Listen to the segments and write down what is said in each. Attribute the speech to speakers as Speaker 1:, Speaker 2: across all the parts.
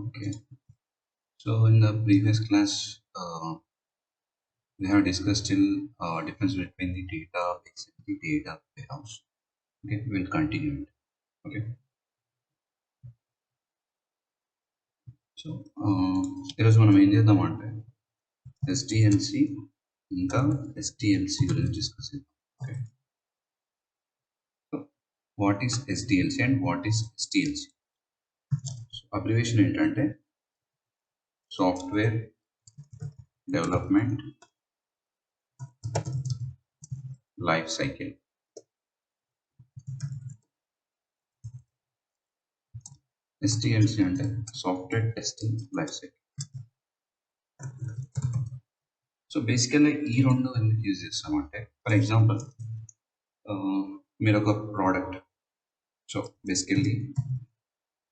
Speaker 1: Okay, so in the previous class, we have discussed still difference between the database and the data warehouse. Okay, we'll continue it. Okay, so ఈరోజు మనం ఏం చేద్దామంటే SDLC ఇంకా STLC గురించి discuss చేద్దాం. Okay, so what is SDLC and what is STLC? Abbreviation ఏంటంటే software development life cycle. STLC అంటే software testing life cycle. So బేసికల్గా ఈ రెండు ఎందుకు యూజ్ చేస్తామంటే, ఫర్ ఎగ్జాంపుల్ మీరు ఒక ప్రోడక్ట్, సో బేసికల్లీ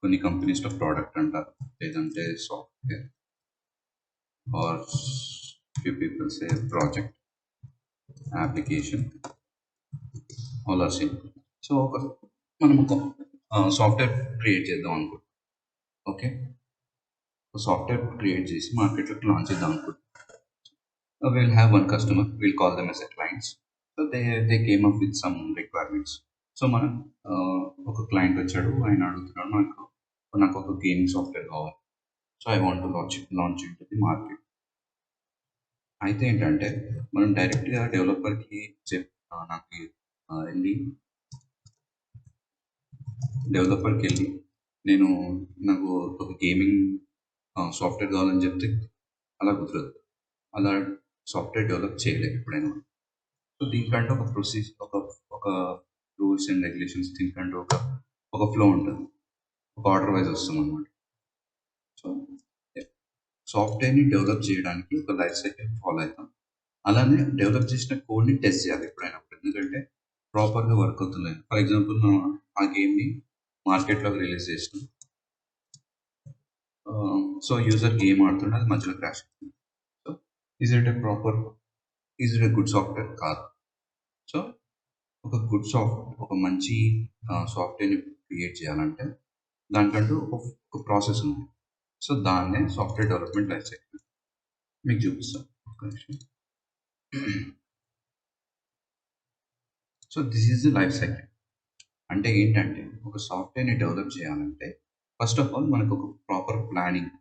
Speaker 1: కొన్ని కంపెనీస్లో ప్రోడక్ట్ అంటారు, లేదంటే software are few people say project, application, all are same. So మనం ఒక సాఫ్ట్వేర్ క్రియేట్ చేద్దాం అనుకుంటాం. ఓకే, సాఫ్ట్వేర్ క్రియేట్ చేసి మార్కెట్లోకి లాంచ్ చేద్దాం అనుకుంటాం. We'll have one customer, we'll call them as a clients. So they came up with some requirements. So మనం ఒక క్లయింట్ వచ్చాడు, ఆయన అడుగుతున్నాడు నాకు ఒక గేమింగ్ సాఫ్ట్వేర్ కావాలి. So I want to launch in to the market. అయితే ఏంటంటే మనం డైరెక్ట్గా డెవలపర్కి నాకు వెళ్ళి డెవలపర్కి వెళ్ళి నాకు ఒక గేమింగ్ సాఫ్ట్వేర్ కావాలని చెప్తే అలా కుదరదు, అలా సాఫ్ట్వేర్ డెవలప్ చేయలేదు ఎప్పుడైనా. సో దీనికంటే ఒక ప్రొసీజర్, ఒక రూల్స్ అండ్ రెగ్యులేషన్స్, దీనికంటే ఒక ఫ్లో ఉంటుంది, ఒక ఆర్డర్ వైజ్ వస్తుంది అనమాట. సో సాఫ్ట్వేర్ని డెవలప్ చేయడానికి ఒక లైఫ్ సైకిల్ ఫాలో అవుతాం. అలానే డెవలప్ చేసిన కోడ్ని టెస్ట్ చేయాలి ఎప్పుడైనా, ఎందుకంటే ప్రాపర్గా వర్క్ అవుతుంది. ఫర్ ఎగ్జాంపుల్ మనం ఆ గేమ్ని మార్కెట్లోకి రిలీజ్ చేసినాం, సో యూజర్ గేమ్ ఆడుతుంటే అది మధ్యలో క్రాష్ అవుతుంది. So is it a good software? కాదు. సో ఒక మంచి సాఫ్ట్వేర్ని క్రియేట్ చేయాలంటే దానికంటూ ఒక ప్రాసెస్ ఉంది. సో దాన్నే సాఫ్ట్వేర్ డెవలప్మెంట్ లైఫ్ సైకిల్ మీకు చూపిస్తాను. So this is the life cycle. అంటే ఏంటంటే ఒక సాఫ్ట్వేర్ని డెవలప్ చేయాలంటే ఫస్ట్ ఆఫ్ ఆల్ మనకు ఒక ప్రాపర్ ప్లానింగ్,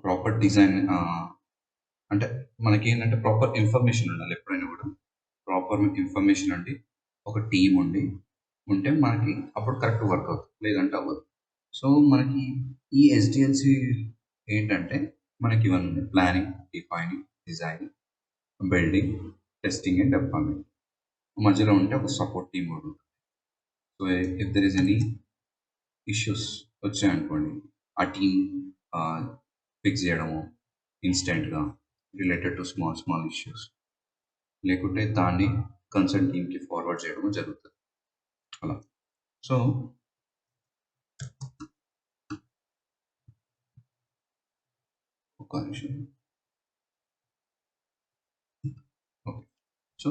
Speaker 1: ప్రాపర్ డిజైన్, అంటే మనకి ఏంటంటే ప్రాపర్ ఇన్ఫర్మేషన్ ఉండాలి. ఎప్పుడైనా కూడా ప్రాపర్ ఇన్ఫర్మేషన్ అండి, ఒక టీం ఉంటే మనకి అప్పుడు కరెక్ట్ వర్క్ అవుతుంది, లేదంటే అవ్వదు. సో మనకి ఈ SDLC ఏంటంటే మనకి ఇవన్నీ planning, defining, designing, building, testing and development. మధ్యలో ఉంటే ఒక సపోర్ట్ టీమ్ కూడా ఉంటుంది. So if there is any issues వచ్చాయనుకోండి, ఆ టీం ఫిక్స్ చేయడము ఇన్స్టెంట్గా రిలేటెడ్ టు స్మాల్ ఇష్యూస్, లేకుంటే దాన్ని కన్సర్న్ టీమ్కి ఫార్వర్డ్ చేయడము జరుగుతుంది అలా. సో ఒక నిమిషం. ఓకే, సో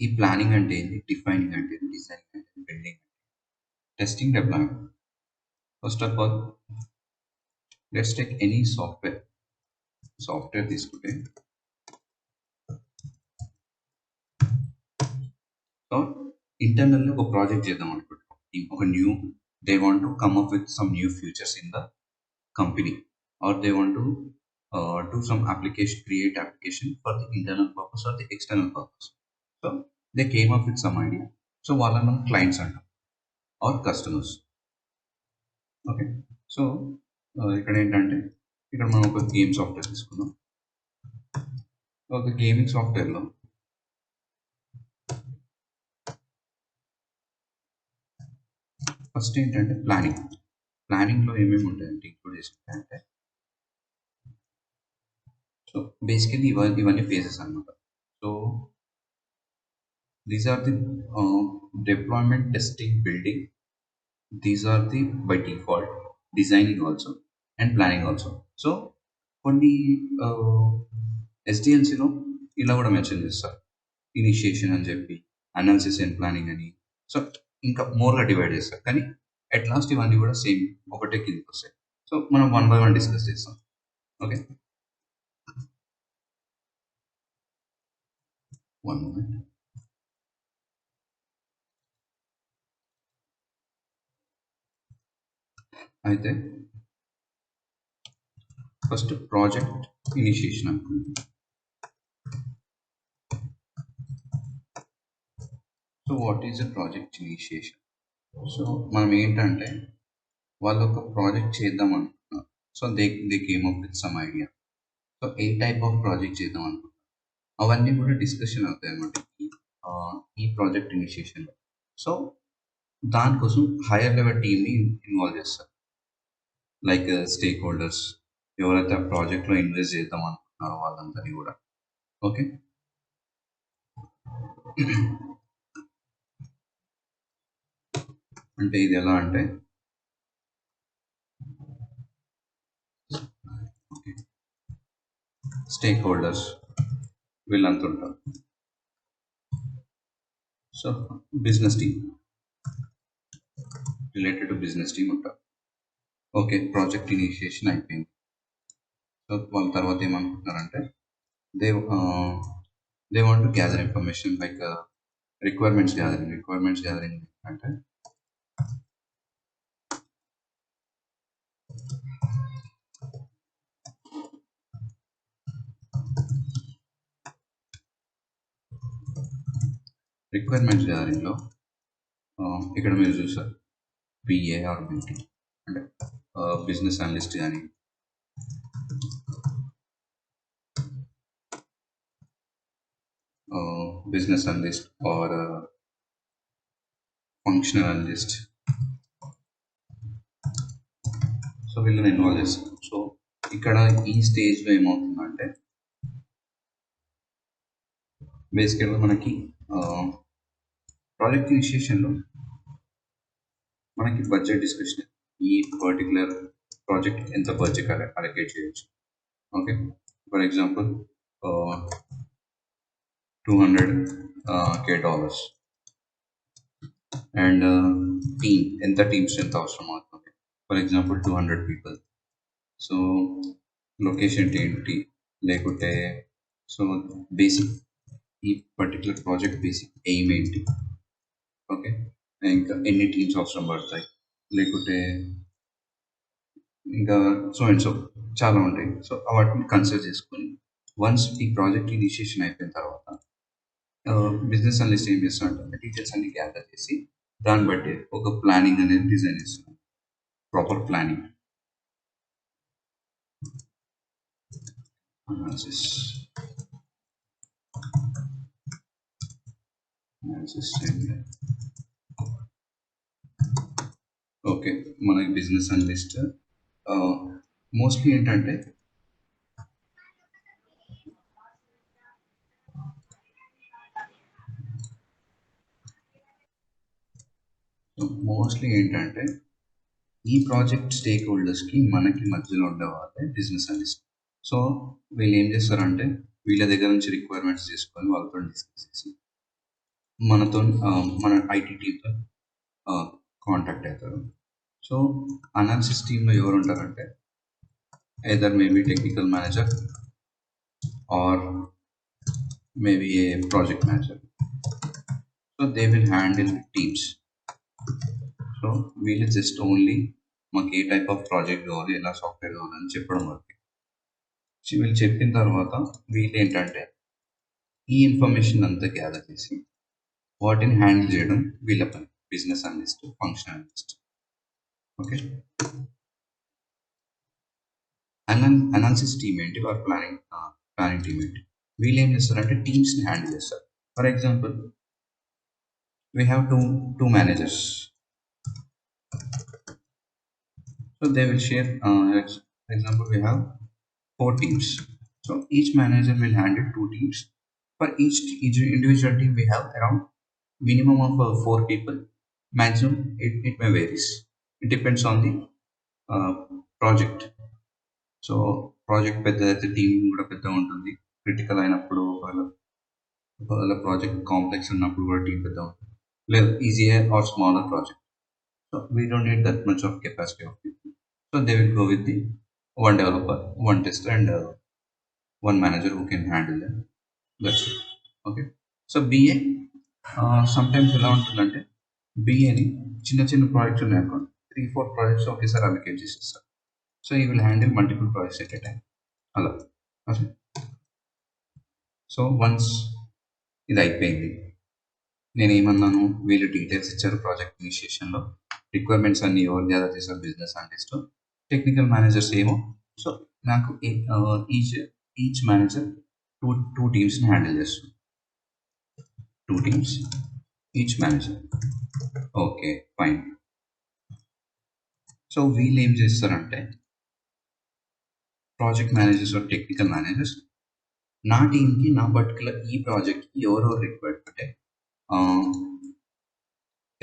Speaker 1: ఈ ప్లానింగ్ అంటే ఏంటి, డిఫైనింగ్ అంటే ఏంటి, డిజైనింగ్ అంటే ఏంటి, బిల్డింగ్ అంటే, testing, development. First of all let's take any software తీసుకుంటే, సో ఇంటర్నల్గా ఒక ప్రాజెక్ట్ చేద్దాం అనుకుంటున్నాం. ఒక they want to come up with some new futures in the company, or they want to do some create application for the internal purpose or the external purpose. So they came up with some idea. So వాళ్ళని మనం clients అంటాం are customers. Okay, so ఇక్కడ ఏంటంటే ఇక్కడ మనం ఒక game software తీసుకున్నాం. ఒక గేమింగ్ సాఫ్ట్వేర్లో ఫస్ట్ ఏంటంటే ప్లానింగ్లో ఏమేమి ఉంటాయంటే ఇంక్లూడ్ చేసుకుంటే, సో బేసికలీ ఇవన్నీ ఫేజెస్ అనమాట. So these are the deployment, testing, building. These are the by default, designing also and planning also. So కొన్ని SDLCలో ఇలా కూడా మెన్షన్ చేస్తారు, ఇనిషియేషన్ అని చెప్పి, అనాలిసిస్ అండ్ ప్లానింగ్ అని. సో ఇంకా మోర్గా డివైడ్ చేస్తారు. కానీ అట్ లాస్ట్ ఇవన్నీ కూడా సేమ్ ఒకటే కిందకి వస్తాయి. సో మనం వన్ బై వన్ డిస్కస్ చేస్తాం. Okay, one moment. అయితే ఫస్ట్ ప్రాజెక్ట్ ఇనిషియేషన్ అనుకుందాం. So what is a project initiation? So మనం ఏంటంటే వాళ్ళు ఒక ప్రాజెక్ట్ చేద్దాం అనుకుంటున్నారు. So they came up with some idea. So ఏ టైప్ ఆఫ్ ప్రాజెక్ట్ చేద్దాం అనుకుంటున్నారు అవన్నీ కూడా డిస్కషన్ అవుతాయి అన్నమాట ఈ ప్రాజెక్ట్ ఇనిషియేషన్లో. సో దానికోసం హైయర్ లెవెల్ టీమ్ని ఇన్వాల్వ్ చేస్తారు. లైక్ స్టేక్ హోల్డర్స్, ఎవరైతే ఆ ప్రాజెక్ట్లో ఇన్వెస్ట్ చేద్దాం అనుకుంటున్నారో వాళ్ళందరినీ కూడా. ఓకే, అంటే ఇది ఎలా అంటే స్టేక్ హోల్డర్స్ వీళ్ళంతా ఉంటారు. So business team, related to business team ఉంటారు. ఓకే, ప్రాజెక్ట్ ఇనిషియేషన్ అయిపోయింది. సో వాళ్ళ తర్వాత ఏమనుకుంటున్నారంటే they they want to gather information like requirements gathering అంటే రిక్వైర్మెంట్స్ గ్యాదరింగ్లో ఇక్కడ మీరు చూసారు బిఏ ఆర్ బిటి అంటే బిజినెస్ అనలిస్ట్ కానీ business analyst or functional analyst. So వీళ్ళని ఇన్వాల్వ్ చేస్తారు. సో ఇక్కడ ఈ స్టేజ్లో ఏమవుతుందంటే బేసికల్గా మనకి ప్రాజెక్ట్ ఇనిషియేషన్లో మనకి బడ్జెట్ డిస్కషన్, ఈ పర్టికులర్ ప్రాజెక్ట్ ఎంత బడ్జెట్ అలొకేట్ చేయొచ్చు. Okay, for example $200K and team ఎంత అవసరం అవుతుంది. For example 200 people. So location ఏంటి, లేకుంటే సో బేసిక్ ఈ పర్టికులర్ ప్రాజెక్ట్ బేసిక్ ఎయిమ్ ఏంటి, ఓకే, ఇంకా ఎన్ని టీమ్స్ అవసరం పడతాయి, లేకుంటే ఇంకా సో అండ్ సో చాలా ఉంటాయి. సో వాటిని కన్సిడర్ చేసుకొని వన్స్ ఈ ప్రాజెక్ట్ ఇనిషియేషన్ అయిపోయిన తర్వాత బిజినెస్ అనలిస్ట్ ఏం చేస్తారంటే డీటెయిల్స్ అన్ని గ్యాదర్ చేసి దాన్ని బట్టి ఒక ప్లానింగ్ అనేది డిజైన్ చేస్తున్నాం. ప్రాపర్ ప్లానింగ్ అనాలిసిస్ ఓకే, మనకి బిజినెస్ అనలిస్ట్ మోస్ట్లీ ఏంటంటే ఈ ప్రాజెక్ట్ స్టేక్ హోల్డర్స్కి మనకి మధ్యలో ఉండేవాళ్ళే బిజినెస్ అనలిస్ట్. సో వీళ్ళు ఏం చేస్తారంటే వీళ్ళ దగ్గర నుంచి రిక్వైర్మెంట్స్ తీసుకొని వాళ్ళతో డిస్కస్ చేసి మనతో మన ఐటీ టీంతో కాంటాక్ట్ అవుతారు. సో అనాలిసిస్ టీంలో ఎవరు ఉంటారంటే either maybe technical manager or maybe a project manager. So they will handle teams. So వీళ్ళు జస్ట్ ఓన్లీ మాకు ఏ టైప్ ఆఫ్ ప్రాజెక్ట్ కావాలి, ఎలా సాఫ్ట్వేర్ కావాలని చెప్పడం వరకు. వీళ్ళు చెప్పిన తర్వాత వీళ్ళు ఏంటంటే ఈ ఇన్ఫర్మేషన్ అంతా గ్యాదర్ చేసి వాటిని హ్యాండిల్ చేయడం వీళ్ళ పని, business analyst, function analyst. Okay, analysis team ఏంటి, వారు ప్లానింగ్ టీమ్ ఏంటి, వీళ్ళు ఏం చేస్తారంటే టీమ్స్ని హ్యాండిల్ చేస్తారు. For example we have two managers, so they will share for example we have 4 teams. So each manager will handle 2 teams. For each individual team we have around minimum of 4 people, maximum it may varies, it depends on the project. So project పెద్ద అయితే team కూడా పెద్ద ఉంటుంది, critical అయినప్పుడు ఒకవేళ project complex ఉన్నప్పుడు కూడా team పెద్ద ఉంటుంది, లేదు easy or smaller project. So we don't need that much of capacity of people. So they will go with the one developer, one tester, and one manager who can handle them. That's it. Okay. So BA sometimes ఎలా ఉంటుందంటే బిఏని చిన్న చిన్న projects ఉన్నాయనుకోండి 3-4 projects ఒకేసారి allocate చేసేస్తారు. So ఈ will handle multiple projects at a time అలా. Okay. So once ఇది అయిపోయింది, నేను ఏమన్నాను, వీళ్ళు డీటెయిల్స్ ఇచ్చారు ప్రాజెక్ట్ ఇనిషియేషన్లో, రిక్వైర్మెంట్స్ అన్ని ఎవరు గ్యాదర్ చేశారు, బిజినెస్ అనలిస్ట్, టెక్నికల్ మేనేజర్స్ ఏమో. సో నాకు ఈచ్ మేనేజర్ టూ టీమ్స్ని హ్యాండిల్ చేస్తుంది. 2 teams, each manager. Okay fine. So వీళ్ళు ఏం చేస్తారంటే project managers or technical managers నా టీంకి నా పర్టికులర్ ఈ ప్రాజెక్ట్కి ఎవరెవరు రిక్వైర్డ్ అంటే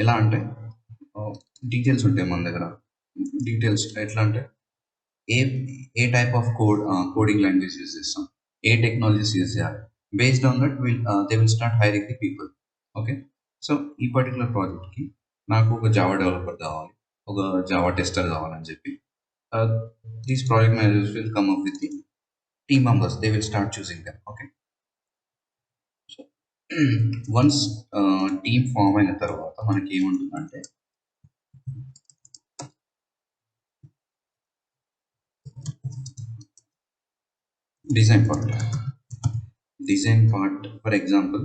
Speaker 1: ఎలా అంటే డీటెయిల్స్ ఉంటాయి మన దగ్గర. డీటెయిల్స్ ఎట్లా అంటే ఏ type of coding language use చేస్తాం, ఏ టెక్నాలజీస్ యూజ్ చేయాలి, based on that they will start hiring the people. Okay. So ఈ పర్టికులర్ ప్రాజెక్ట్కి నాకు ఒక జావా డెవలపర్ కావాలి, ఒక జావా టెస్టర్ కావాలని చెప్పి these project managers will come up with the team members, they will start choosing them. Okay. So once team form అయిన తర్వాత మనకి ఏముంటుందంటే design part. For example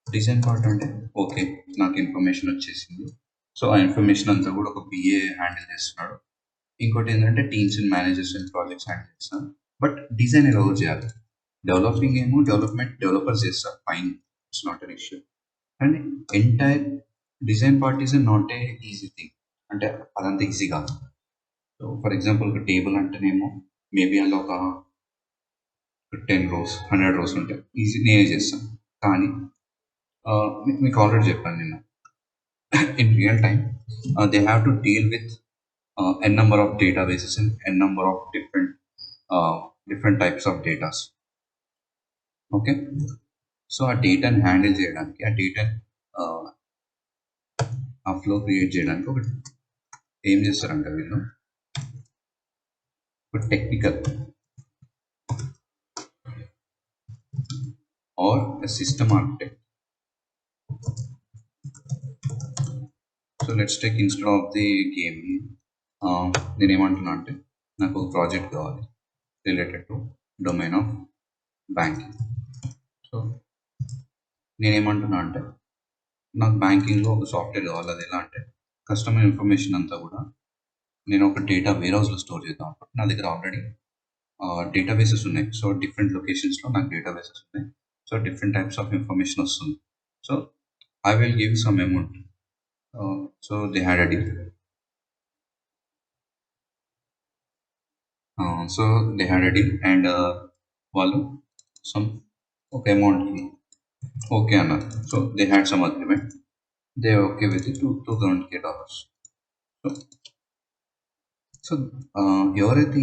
Speaker 1: design part అంటే ఓకే నాకు ఇన్ఫర్మేషన్ వచ్చేసింది, సో ఆ ఇన్ఫర్మేషన్ అంతా కూడా ఒక బిఏ హ్యాండిల్ చేస్తున్నాడు. ఇంకోటి ఏంటంటే teams and managers and projects handle చేస్తాను. బట్ డిజైన్ ఎవరు చేయాలి, డెవలపింగ్ ఏమో డెవలపర్స్ చేస్తారు, fine, it's not an issue. And entire design part is not a easy thing, అంటే అదంతా ఈజీ కాదు. సో ఫర్ ఎగ్జాంపుల్ ఒక టేబుల్ అంటేనేమో మేబీ అందులో ఒక 10 rows 100 rows ఉంటాయి, ఈజీ నేనే చేస్తాను. కానీ మీకు ఆల్రెడీ చెప్పాను నేను, in real time they have to deal with n number of databases and n number of different types of data. Okay. So ఆ డేటాని హ్యాండిల్ చేయడానికి, ఆ డేటాని ఆ ఫ్లో క్రియేట్ చేయడానికి ఒక ఏం చేస్తారంటే వీళ్ళు ఒక technical are system architect. So let's take instead of the game, నేను ఏమంటున్నా అంటే నాకు ఒక ప్రాజెక్ట్ కావాలి related to domain of banking. So నేనేమంటున్నా అంటే నాకు బ్యాంకింగ్లో ఒక సాఫ్ట్వేర్ కావాలి. అది ఎలా అంటే కస్టమర్ ఇన్ఫర్మేషన్ అంతా కూడా నేను ఒక డేటా వేర్హౌస్లో స్టోర్ చేద్దాం అనుకుంటే నా దగ్గర ఆల్రెడీ డేటాబేసెస్ ఉన్నాయి. సో డిఫరెంట్ లొకేషన్స్లో నాకు డేటాబేసెస్ ఉన్నాయి. So different types of information వస్తుంది. So I will give some amount. So they had a deal. So they had a deal and వాళ్ళు సమ్ ఒక అమౌంట్కి ఓకే అన్నారు. So they had some agreement, they okay with $2,000. So ఎవరైతే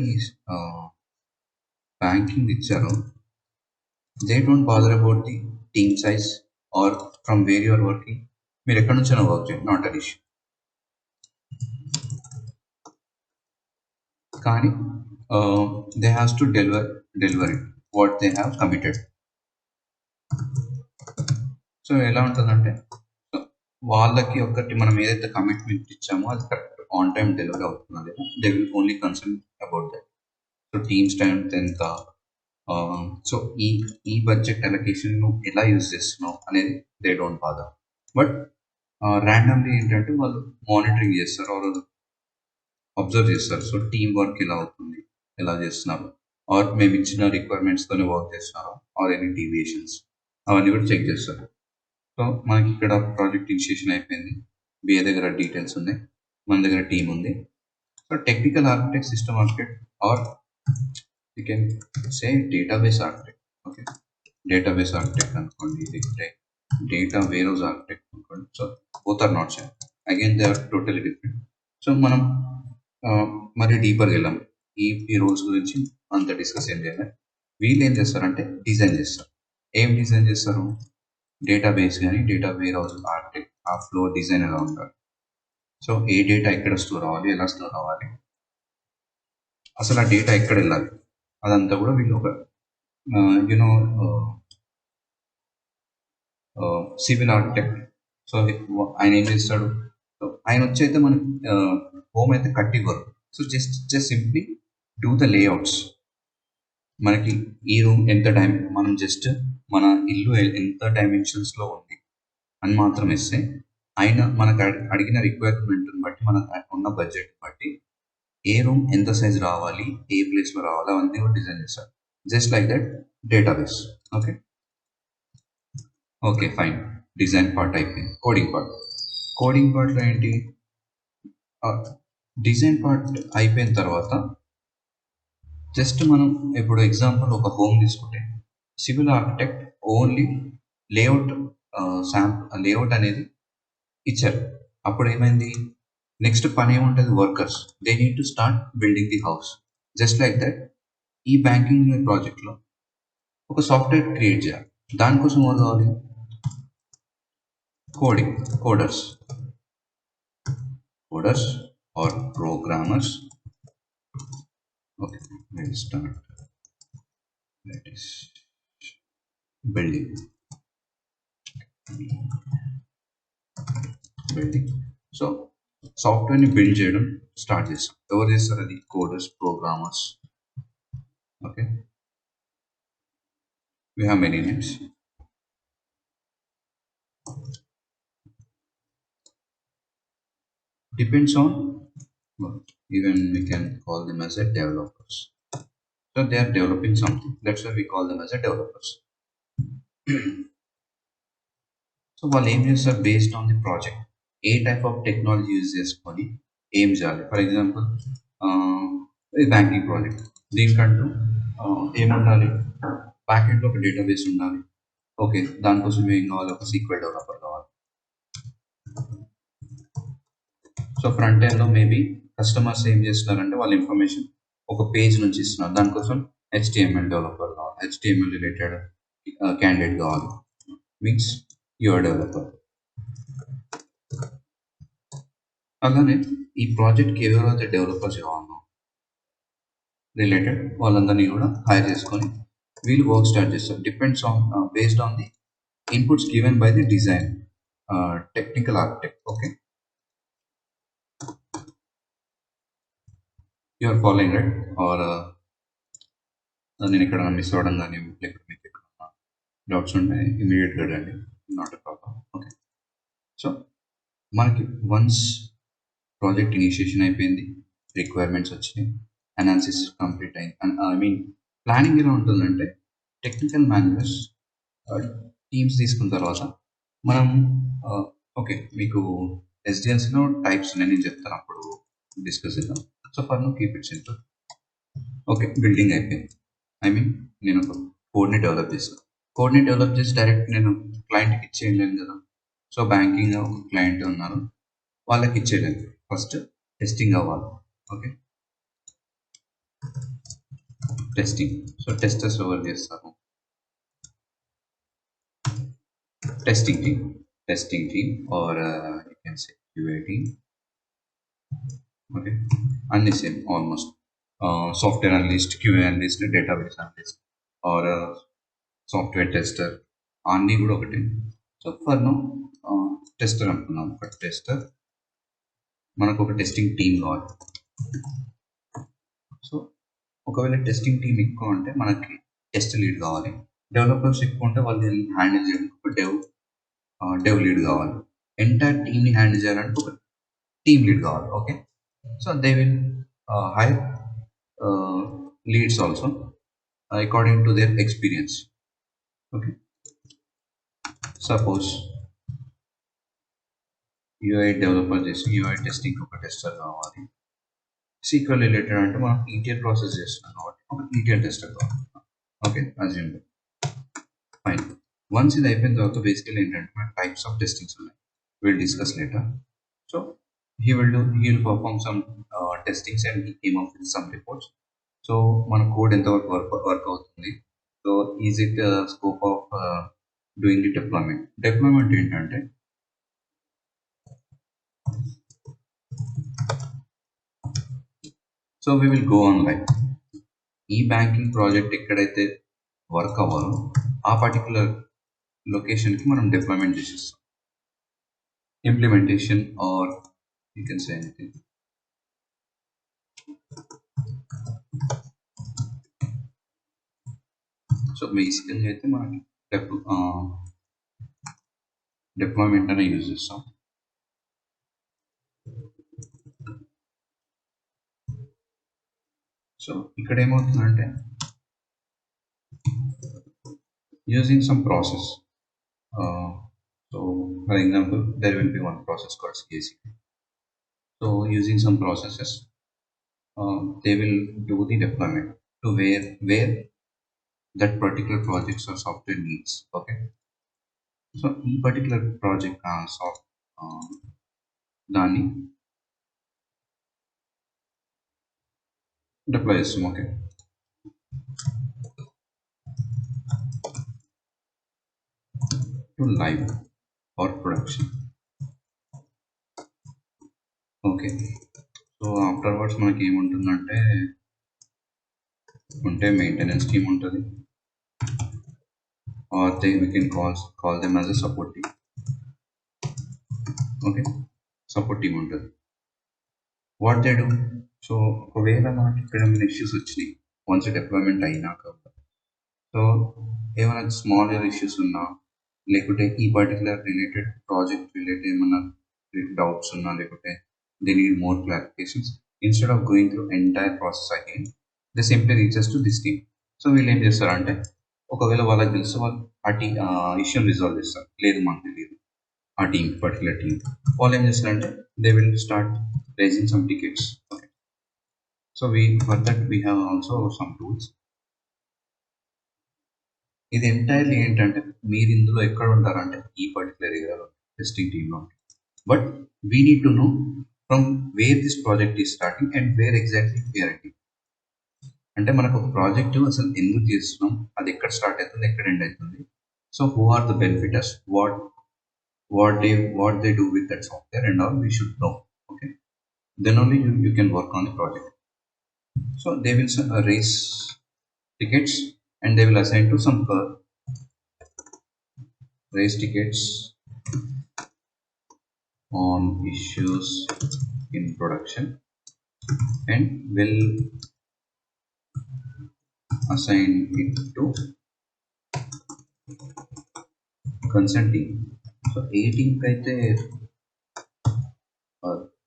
Speaker 1: banking ఇచ్చారో they don't bother about the team size or from where you're working. మీరు ఎక్కడి నుంచైనా work చేయండి, నాట్ అన్ ఇష్యూ. కానీ they has to deliver it what they have committed. So ఎలా ఉంటుందంటే వాళ్ళకి ఒకటి మనం ఏదైతే కమిట్మెంట్ ఇచ్చామో అది కరెక్ట్ ఆన్ టైం డెలివరీ అవుతుందా లేదా, they will only concern about that. So team strength ఎంత, సో ఈ బడ్జెట్ అలొకేషన్ నువ్వు ఎలా యూజ్ చేస్తున్నావు అనేది they don't bother. But randomly ఏంటంటే వాళ్ళు మానిటరింగ్ చేస్తారు ఆర్ అబ్జర్వ్ చేస్తారు. సో టీమ్ వర్క్ ఎలా అవుతుంది, ఎలా చేస్తున్నారు, ఆర్ మేము ఇచ్చిన రిక్వైర్మెంట్స్తోనే వర్క్ చేస్తున్నారా ఆర్ ఎనీ డీవియేషన్స్, అవన్నీ కూడా చెక్ చేస్తారు. సో మనకి ఇక్కడ ప్రాజెక్ట్ ఇనిషియేషన్ అయిపోయింది, బిఏ దగ్గర డీటెయిల్స్ ఉన్నాయి, మన దగ్గర టీమ్ ఉంది. So technical architect, system architect or you can say database architect. Okay, database architect అనుకోండి, లేకపోతే డేటా వేర్హౌస్ ఆర్కిటెక్ట్ అనుకోండి. So both are not same, again they are totally different. So మనం మరి డీపర్గా వెళ్ళాం, ఈ రోల్స్ గురించి అంత డిస్కస్ ఏం చేయాలి. వీళ్ళు ఏం చేస్తారంటే డిజైన్ చేస్తారు. ఏం డిజైన్ చేస్తారు, డేటాబేస్ కానీ డేటా వేర్ హౌస్ ఆర్కిటెక్ట్, ఆ ఫ్లో డిజైన్ ఎలా ఉండాలి, సో ఏ డేటా ఎక్కడ స్టోర్ అవ్వాలి, ఎలా స్టోర్ అవ్వాలి, అసలు ఆ డేటా ఎక్కడ వెళ్ళాలి, అదంతా కూడా వీళ్ళు ఒక యూనో సివిల్ ఆర్కిటెక్ట్. సో ఆయన ఏం చేస్తాడు, సో ఆయన వచ్చి అయితే మన హోమ్ అయితే కట్టివ్వరు. So just simply do the layouts. మనకి ఈ రూమ్ ఎంత మనం జస్ట్ మన ఇల్లు ఎంత డైమెన్షన్స్లో ఉంది అని మాత్రం ఇస్తే ఆయన మనకు అడిగిన రిక్వైర్మెంట్ని బట్టి, మనకు ఉన్న బడ్జెట్ బట్టి ఏ రూమ్ ఎంత సైజ్ రావాలి, ఏ ప్లేస్లో రావాలి, అవన్నీ కూడా డిజైన్ చేస్తారు. Just like that database. Okay okay fine. Design part అయిపోయింది. కోడింగ్ పార్ట్లో ఏంటి, డిజైన్ పార్ట్ అయిపోయిన తర్వాత జస్ట్ మనం ఇప్పుడు ఎగ్జాంపుల్ ఒక హోమ్ తీసుకుంటే civil architect only layout layout అనేది ఇచ్చారు. అప్పుడు ఏమైంది, నెక్స్ట్ పని ఏముంటుంది, workers they need to start building the house. Just like that ఈ బ్యాంకింగ్ ప్రాజెక్ట్లో ఒక సాఫ్ట్వేర్ క్రియేట్ చేయాలి. దానికోసం ఏం కావాలి, coders or programmers. Okay, let's start. That is building. So సాఫ్ట్వేర్ని బిల్డ్ చేయడం స్టార్ట్ చేస్తాం. ఎవరు చేస్తారు అది, coders, programmers. Okay, we have many names. Depends on, well, even we can call them as a developers. So they are developing something, that's why we call them as a developers. So వాళ్ళు ఏం చేస్తారు, based on the project A type of technology use చేసుకొని ఏం చేయాలి. For example banking project, దీనికంటూ ఏముండాలి, back ఎండ్లో ఒక database ఉండాలి. ఓకే, దానికోసం ఏం కావాలి, ఒక సీక్వెల్ డెవలపర్ కావాలి. సో ఫ్రంట్ ఎండ్లో మేబీ కస్టమర్స్ ఏం చేస్తున్నారంటే వాళ్ళ ఇన్ఫర్మేషన్ ఒక పేజ్ నుంచి ఇస్తున్నారు, దానికోసం HTML డెవలపర్ కావాలి, HTML రిలేటెడ్ క్యాండిడేట్ కావాలి, మీన్స్ యువర్ డెవలపర్. అలానే ఈ ప్రాజెక్ట్కి ఎవరైతే డెవలపర్స్ కావాలో రిలేటెడ్ వాళ్ళందరినీ కూడా హైర్ చేసుకొని వీళ్ళు వర్క్ స్టార్ట్ చేస్తారు. Depends on based on the inputs given by the design technical architect. Okay, you are following right, or నేను ఇక్కడ మిస్ అవ్వడం కానీ లేకపోతే మీకు ఎక్కడ డౌట్స్ ఉంటే ఇమీడియట్గా రండి, not a problem. Okay, so మనకి వన్స్ ప్రాజెక్ట్ ఇనిషియేషన్ అయిపోయింది, రిక్వైర్మెంట్స్ వచ్చినాయి, అనాలిసిస్ కంప్లీట్ అయింది. ఐ మీన్ ప్లానింగ్ ఎలా ఉంటుందంటే, టెక్నికల్ మేనేజర్స్ టీమ్స్ తీసుకున్న తర్వాత మనం ఓకే మీకు SDLCలో టైప్స్ ఉన్నాయి, నేను చెప్తాను అప్పుడు డిస్కస్ చేద్దాం. So for now keep it simple. Okay, building అయిపోయింది. ఐ మీన్ నేను ఒక కోడ్ని డెవలప్ చేస్తాను. కోడ్ని డెవలప్ చేసి డైరెక్ట్ నేను క్లయింట్కి ఇచ్చేయలేను కదా. సో బ్యాంకింగ్ ఒక క్లయింట్ ఉన్నారు, వాళ్ళకి ఇచ్చేయలేదు, ఫస్ట్ టెస్టింగ్ అవ్వాలి. Okay, testing. సో టెస్టర్స్ ఎవరు చేస్తారు, testing team or you can say QA team. Okay, అన్ని same almost. Software analyst, QA analyst, database analyst or software tester, అన్నీ కూడా ఒకటే. సో ఫర్ నో టెస్టర్ అనుకున్నాం, ఒక టెస్టర్, మనకు ఒక టెస్టింగ్ టీమ్ కావాలి. సో ఒకవేళ టెస్టింగ్ టీమ్ ఎక్కువ ఉంటే మనకి టెస్ట్ లీడ్ కావాలి, డెవలపర్స్ ఎక్కువ ఉంటే వాళ్ళు హ్యాండిల్ చేయడానికి ఒక డెవ్ లీడ్ కావాలి, ఎంటైర్ టీమ్ని హ్యాండిల్ చేయాలంటే ఒక టీమ్ లీడ్ కావాలి. Okay, so they will hire leads also according to their experience. Okay, suppose UI developer చేసి UI టెస్టింగ్ ఒక టెస్టర్ కావాలి, సీక్వెల్ రిలేటెడ్ అంటే మనం ETL ప్రాసెస్ చేస్తున్నాం కాబట్టి ఒక ETL టెస్టర్ కావాలి. Okay, assume fine. వన్స్ ఇది అయిపోయిన తర్వాత బేసికల్ ఏంటంటే మన టైప్స్ ఆఫ్ టెస్టింగ్స్ ఉన్నాయి, will discuss later. So he will perform some testings and he came up with some reports. So మన కోడ్ ఎంతవరకు వర్క్ అవుతుంది, so is it scope of doing the deployment ఏంటంటే so we will go on like ఈ banking project ఎక్కడైతే work అవ్వాలో ఆ particular లొకేషన్కి మనం డిప్లాయ్మెంట్ చేసేస్తాం. Implementation or you can say anything. So బేసికల్గా అయితే మనకి డిప్లాయ్మెంట్ అనే యూజ్ చేస్తాం. సో ఇక్కడ ఏమవుతుందంటే using some process. So for example, there will be one process called CACP. So using some processes, they will do the deployment to where that particular projects or software needs. Okay. So in particular project dani deploy system. Okay. To live or production. Okay. So afterwards మనకి ఏముంటుందంటే maintenance team ఉంటుంది, or we can call them as a support team. Okay, support team ఉంటుంది. What they do, so ఒకవేళ మనకి ఇక్కడ ఏమైనా issues వచ్చినాయి once deployment అయినాక, సో ఏమైనా స్మాల్ ఇష్యూస్ ఉన్నా లేకుంటే ఈ పర్టికులర్ రిలేటెడ్ ప్రాజెక్ట్ రిలేటెడ్ ఏమన్నా డౌట్స్ ఉన్నా లేకుంటే they need more clarifications, instead of going through entire process again they simply reaches to this team. So వీళ్ళు ఏం చేస్తారంటే ఒకవేళ వాళ్ళకి తెలిసి వాళ్ళు ఆ ఇష్యూని రిజాల్వ్ చేస్తారు, లేదు మనకు తెలియదు ఆ టీమ్ పర్టికులర్ టీమ్, వాళ్ళు ఏం చేస్తారంటే they will start raising some tickets. Okay, so for that we have also some tools. ఇది ఎంటైర్లీ ఏంటంటే మీరు ఇందులో ఎక్కడ ఉంటారంటే ఈ పర్టికులర్ ఏరియాలో టెస్టింగ్ టీంలో, but we need to know from where this project is starting and where exactly we're ending. అంటే మనకు ఒక ప్రాజెక్టు అసలు ఎందుకు చేస్తున్నాం, అది ఎక్కడ స్టార్ట్ అవుతుంది, ఎక్కడ ఎండ్ అవుతుంది, so who are the benefiters, what they do with that software and all we should know. Okay, then only you can work on the project. So they will raise tickets and they will assign to some raise tickets on issues in production and will assign it to consent team. So ఏ టీంకి అయితే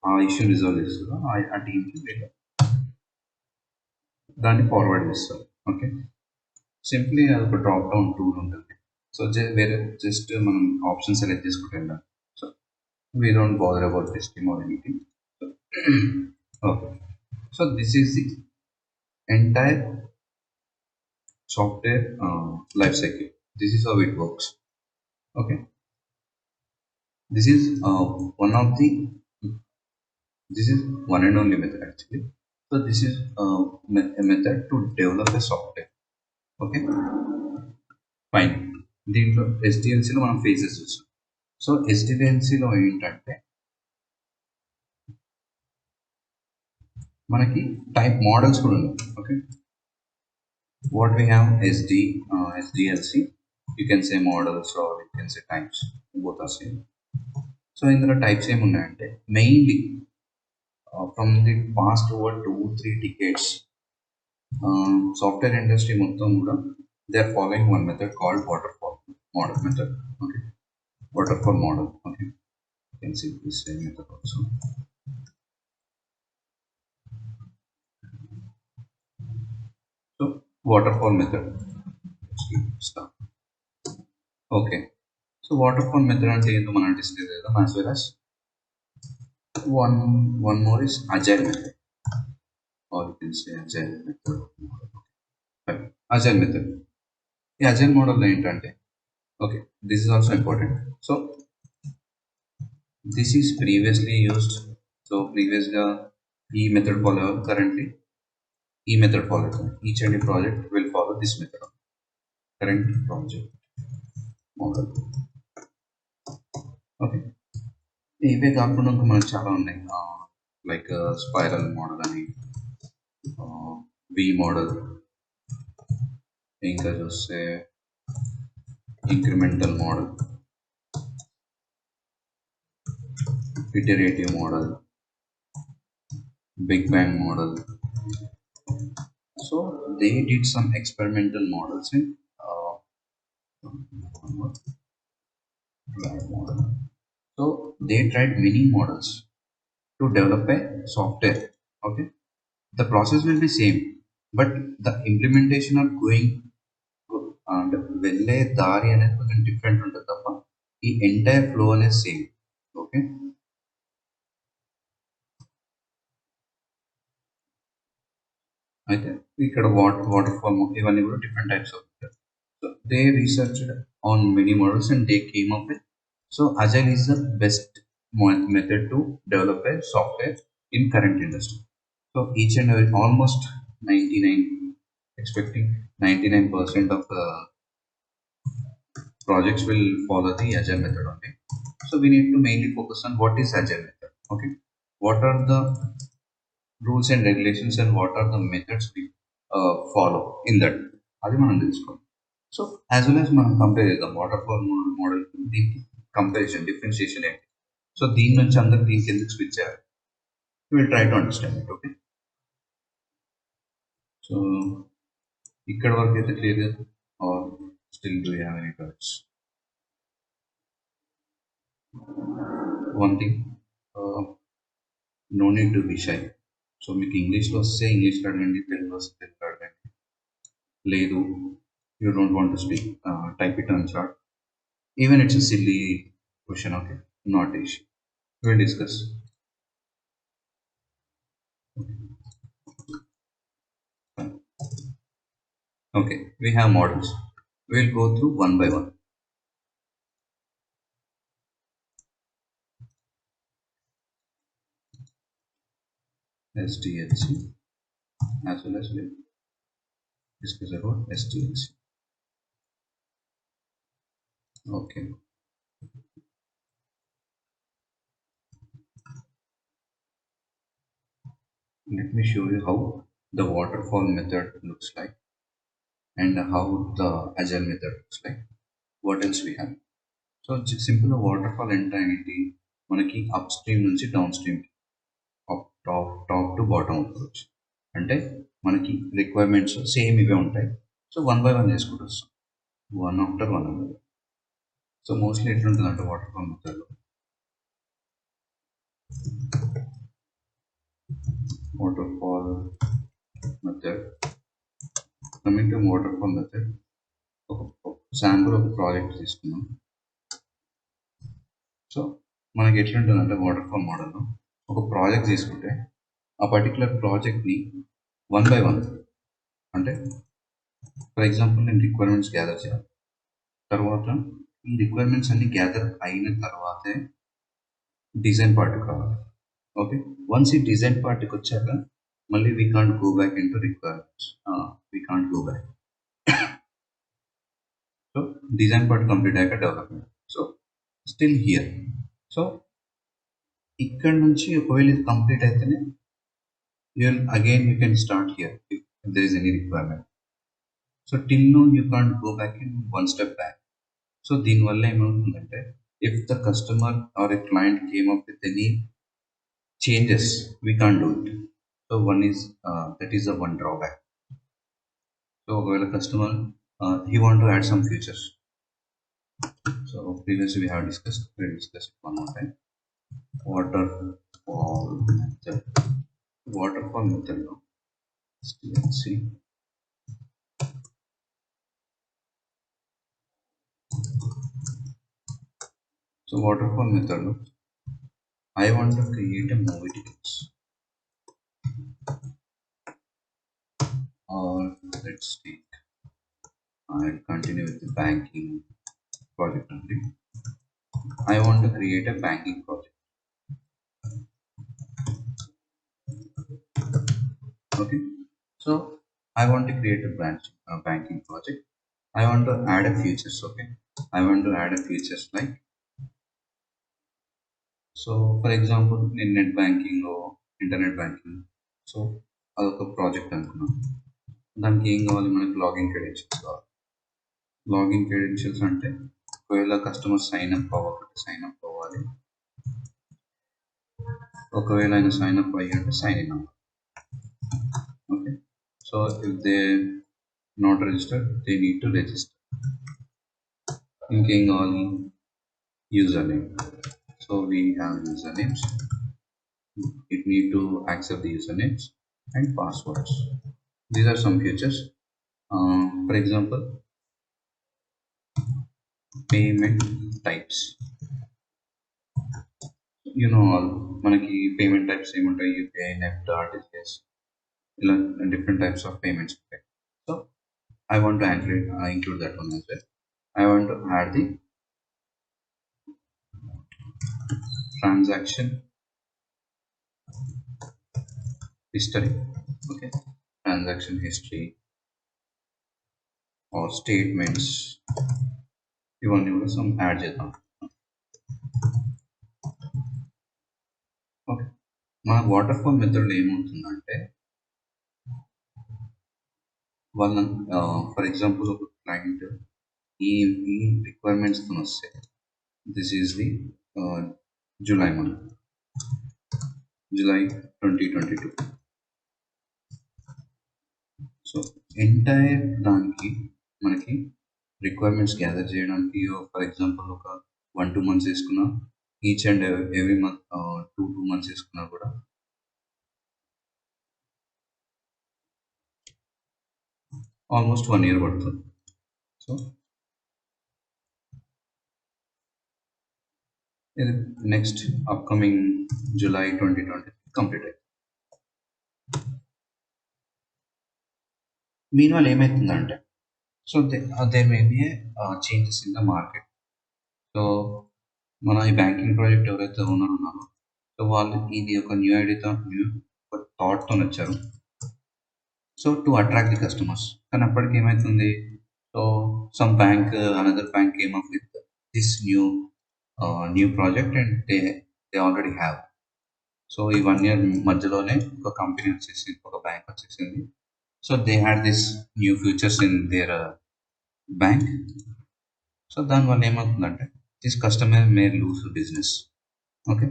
Speaker 1: ఆ issue resolve చేస్తుందో ఆ టీంకి వీళ్ళు దాన్ని forward చేస్తారు. ఓకే, సింప్లీ అది ఒక డ్రాప్ డౌన్ టూల్ ఉంటుంది. సో వేరే జస్ట్ మనం ఆప్షన్ సెలెక్ట్ చేసుకుంటూ వెళ్ళాలి. So we don't bother about this team or anything. Okay, so this is the entire software life cycle. This is how it works. Okay, this is this is one and only method actually. So this is a method to develop a software. Okay, fine. దీంట్లో SDLCలో మనం faces చూస్తాం. So SDLCలో ఏంటంటే మనకి type models కూడా ఉన్నాయి. Okay, what we have SDLC, you can say models or you can say types, both are same. So ఇందులో types ఏమున్నాయంటే mainly from the past over 2-3 decades software industry మొత్తం కూడా they are following one method called waterfall model method. Okay, waterfall model. Okay, you can see this same method also. So waterfall method. Start. Okay, so waterfall method అంటే ఏంటో మనం discuss చేద్దాం. as well as one more is agile method, or you can say agile method. Okay, agile method. ఈ agile model ఏంటంటే, okay, this is also important. So this is previously used. So previous గా ఈ method follow అవ్వాలి, currently ఈ method follow అవుతుంది. Each and project will follow this method. Current project model. Okay, ఇవే కాకుండా మనకు చాలా ఉన్నాయి, లైక్ స్పైరల్ మోడల్ అని, V model, ఇంకా చూస్తే incremental model, iterative model, big bang model. So they did some experimental models in model. So they tried many models to develop a software. Okay, the process will be same, but the implementation are going and వెళ్ళే దారి అనేది కొంచెం different ఉంటుంది తప్ప ఈ entire flow అనేది same. Okay, అయితే ఇక్కడ వాటర్ ఫాల్ ఇవన్నీ కూడా different types of. So they researched on many models and they came up with. So agile is the best method to develop a software in current industry. So each and every almost 99 expecting 99% of the projects will follow the agile method only. So we need to mainly focus on what is agile method. Okay, what are the rules and regulations and what are the methods we follow in that, అది మనం తెలుసుకోవాలి. So as well as మనం compare చేద్దాం waterfall model దీనికి comparison differentiation ఏంటి. సో దీని నుంచి అందరికి దీనికి ఎందుకు స్విచ్ చేయాలి, will try to understand it. Okay, so ఇక్కడ వరకు అయితే క్లియర్ కదా, or still do have any doubts? One thing, no need to be shy. So మీకు ఇంగ్లీష్లో వస్తే ఇంగ్లీష్లో అడగండి, తెలుగులో వస్తే తెలుగులో అడగండి. లేదు, you don't want to speak, type it on chat. Even it's a silly question, okay, not issue, will discuss. Okay, we have models. We'll go through one by one. SDLC, as well as we'll discuss about STLC. Okay. Let me show you how the waterfall method looks like and how the agile method looks like. What else we have? So simple waterfall entity మనకి up stream నుంచి down stream, top to bottom approach. అంటే మనకి requirements same ఇవే ఉంటాయి. So one by one చేసుకుంటూ వస్తాం, one after one అనేది. So mostly ఎట్లుంటుంది అంటే వాటర్ఫాల్ మెథడ్లో కమింగ్ టు వాటర్ఫాల్ మెథడ్, ఒక శాంపుల్ ఒక ప్రాజెక్ట్ తీసుకున్నాం. సో మనకి ఎట్లుంటుందంటే వాటర్ఫాల్ మోడల్లో ఒక ప్రాజెక్ట్ తీసుకుంటే ఆ పర్టికులర్ ప్రాజెక్ట్ని వన్ బై వన్, అంటే ఫర్ ఎగ్జాంపుల్ నేను రిక్వైర్మెంట్స్ గ్యాదర్ చేయాలి. తర్వాత ఈ రిక్వైర్మెంట్స్ అన్ని గ్యాదర్ అయిన తర్వాతే డిజైన్ పార్ట్కి రావాలి. ఓకే, వన్స్ ఈ డిజైన్ పార్ట్కి వచ్చాక మళ్ళీ we can't go back into requirements, we can't go back. So design part complete అయ్యాక development. So still here. So ఇక్కడ నుంచి ఒకవేళ ఇది కంప్లీట్ అయితేనే you can start here if there is any requirement. So till now you can't go back in one step back. So దీనివల్ల ఏమవుతుందంటే if the customer or a client came up with any changes, we can't do it. So that is the one drawback. So ఒకవేళ customer he want to add some features. So previously we have discussed, we'll discuss it one more time. Waterfall method లో STLC. So waterfall method లో I want to create a movie tickets, or let's take, I'll continue with the banking project only. I want to create a banking project. Okay, so I want to create a banking project. I want to add a features. Okay, I want to add a features like, so for example in net banking or internet banking. So అదొక project అనుకున్నాను. దానికి ఏం కావాలి, మనకి login credentials కావాలి. Login credentials అంటే ఒకవేళ customer sign up అవ్వాలి, ఒకవేళ ఆయన సైన్ అప్ అయ్యి అంటే సైన్ ఇన్ అవ్వాలి. Okay, so if they not registered they need to register. ఇంకేం కావాలి, user name. So we have usernames, it need to accept the usernames and passwords. These are some features. For example, payment types. You know all మనకి payment types ఏముంటాయి, UPI, NEFT, RTGS, ఇలా different types of payments ఉంటాయి. So I want to include that one as well. I want to add the transaction history. Okay, transaction history or statements, ఇవన్నీ కూడా some add చేద్దాం. Okay, మన water fall మెథడ్లో ఏమవుతుందంటే వాళ్ళ for example ఒక client ఈ రిక్వైర్మెంట్స్తో వస్తే, this is the July 2022. So entire దానికి మనకి రిక్వైర్మెంట్స్ గ్యాదర్ చేయడానికి ఫర్ ఎగ్జాంపుల్ ఒక 1-2 months వేసుకున్నా, each and every month 2 months వేసుకున్నా కూడా ఆల్మోస్ట్ 1 year పడుతుంది. సో ఇది నెక్స్ట్ అప్కమింగ్ July 2020 కంప్లీట్ అయింది. మీన్ వాళ్ళు ఏమవుతుందంటే, so there may be changes in the market. So మన ఈ బ్యాంకింగ్ ప్రాజెక్ట్ ఎవరైతే ఓనర్ ఉన్నారో, సో వాళ్ళు ఇది ఒక న్యూ ఐడియాతో ఒక థాట్తో వచ్చారు, so to attract the customers. కానీ అప్పటికి ఏమవుతుంది, so some bank, another bank came up with this new project and they already have. So ఈ 1 year మధ్యలోనే ఒక కంపెనీ వచ్చేసింది, ఒక బ్యాంక్ వచ్చేసింది. So they had this new futures in there bank. So దానివల్ల ఏమవుతుందంటే this customer may lose business. Okay,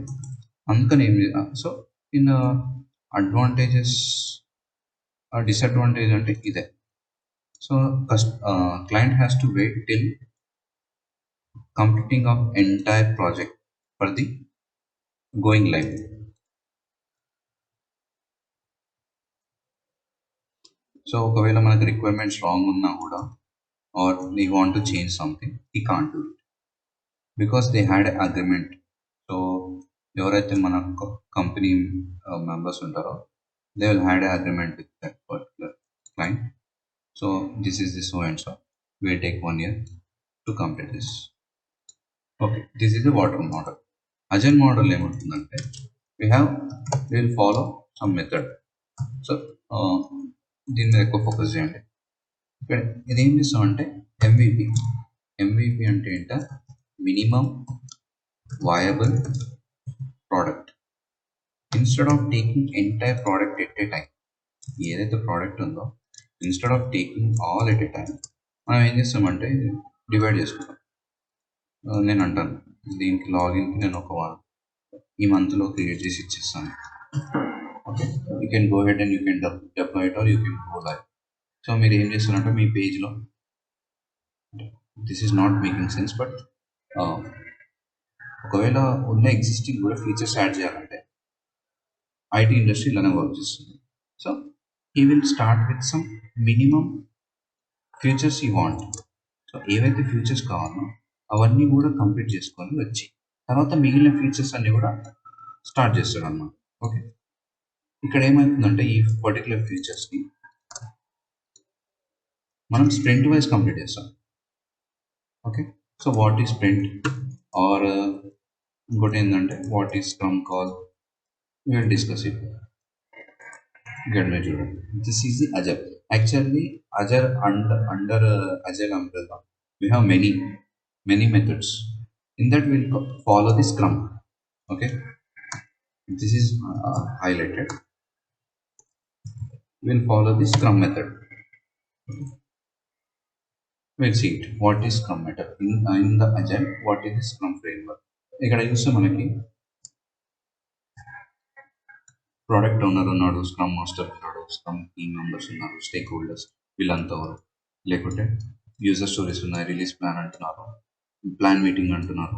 Speaker 1: అందుకని so in advantages, disadvantage అంటే ఇదే. So client has to wait till completing of entire project for the going live. So ఒకవేళ మనకు requirements wrong ఉన్నా కూడా, or we want to change something, he can't do it because they had agreement. So ఎవరైతే మన company members ఉంటారో, they will had agreement with that particular client. So this is the so and so, will take 1 year to complete this. Okay, this is the water model. Agile model ఏమవుతుందంటే we will follow some method. So దీని మీద ఎక్కువ focus చేయండి. ఇక్కడ ఇదేం చేస్తామంటే MVP అంటే ఏంట, minimum viable product. Instead of taking entire product at a time, ఏదైతే ప్రోడక్ట్ ఉందో instead of taking all at a time మనం ఏం చేస్తామంటే డివైడ్ చేసుకుంటాం. నేను అంటాను దీనికి లాగిన్కి నేను ఈ మంత్లో క్రియేట్ చేసి ఇచ్చేస్తాను. Okay, you can go head and you can deploy it or you can go live. So మీరు ఏం చేస్తారంటే మీ పేజ్లో, this is not making sense, but ఒకవేళ ఉన్న ఎగ్జిస్టింగ్ కూడా ఫీచర్స్ యాడ్ చేయాలంటే ఐటీ ఇండస్ట్రీ ఇలానే వర్క్ చేస్తుంది. So he will start with some minimum features ఈ వాంట్. సో ఏవైతే ఫీచర్స్ కావాలో అవన్నీ కూడా కంప్లీట్ చేసుకొని వచ్చి తర్వాత మిగిలిన ఫీచర్స్ అన్నీ కూడా స్టార్ట్ చేస్తాడు అన్నమాట. ఓకే, ఇక్కడ ఏమవుతుందంటే ఈ పర్టికులర్ ఫీచర్స్ని మనం స్ప్రింట్ వైజ్ కంప్లీట్ చేస్తాం. Okay, so what is sprint, or ఇంకోటి ఏంటంటే what is scrum call, will discuss it. ఇక్కడ మీరు చూడండి, this is the agile. Actually agile under agile umbrella we have many methods. In that we'll follow the scrum. Okay, this is highlighted. We'll follow the scrum method. We'll see it. What is Scrum method in the agile? What is the Scrum framework? ఇక్కడ చూస్తే మనకి product owner ఉన్నాడు, scrum master ఉన్నాడు, scrum team members ఉన్నారు, stake holders వీళ్ళంతా ఎవరు, లేకుంటే user stories ఉన్నాయి, రిలీజ్ ప్లాన్ అంటున్నారు, ప్లాన్ మీటింగ్ అంటున్నారు,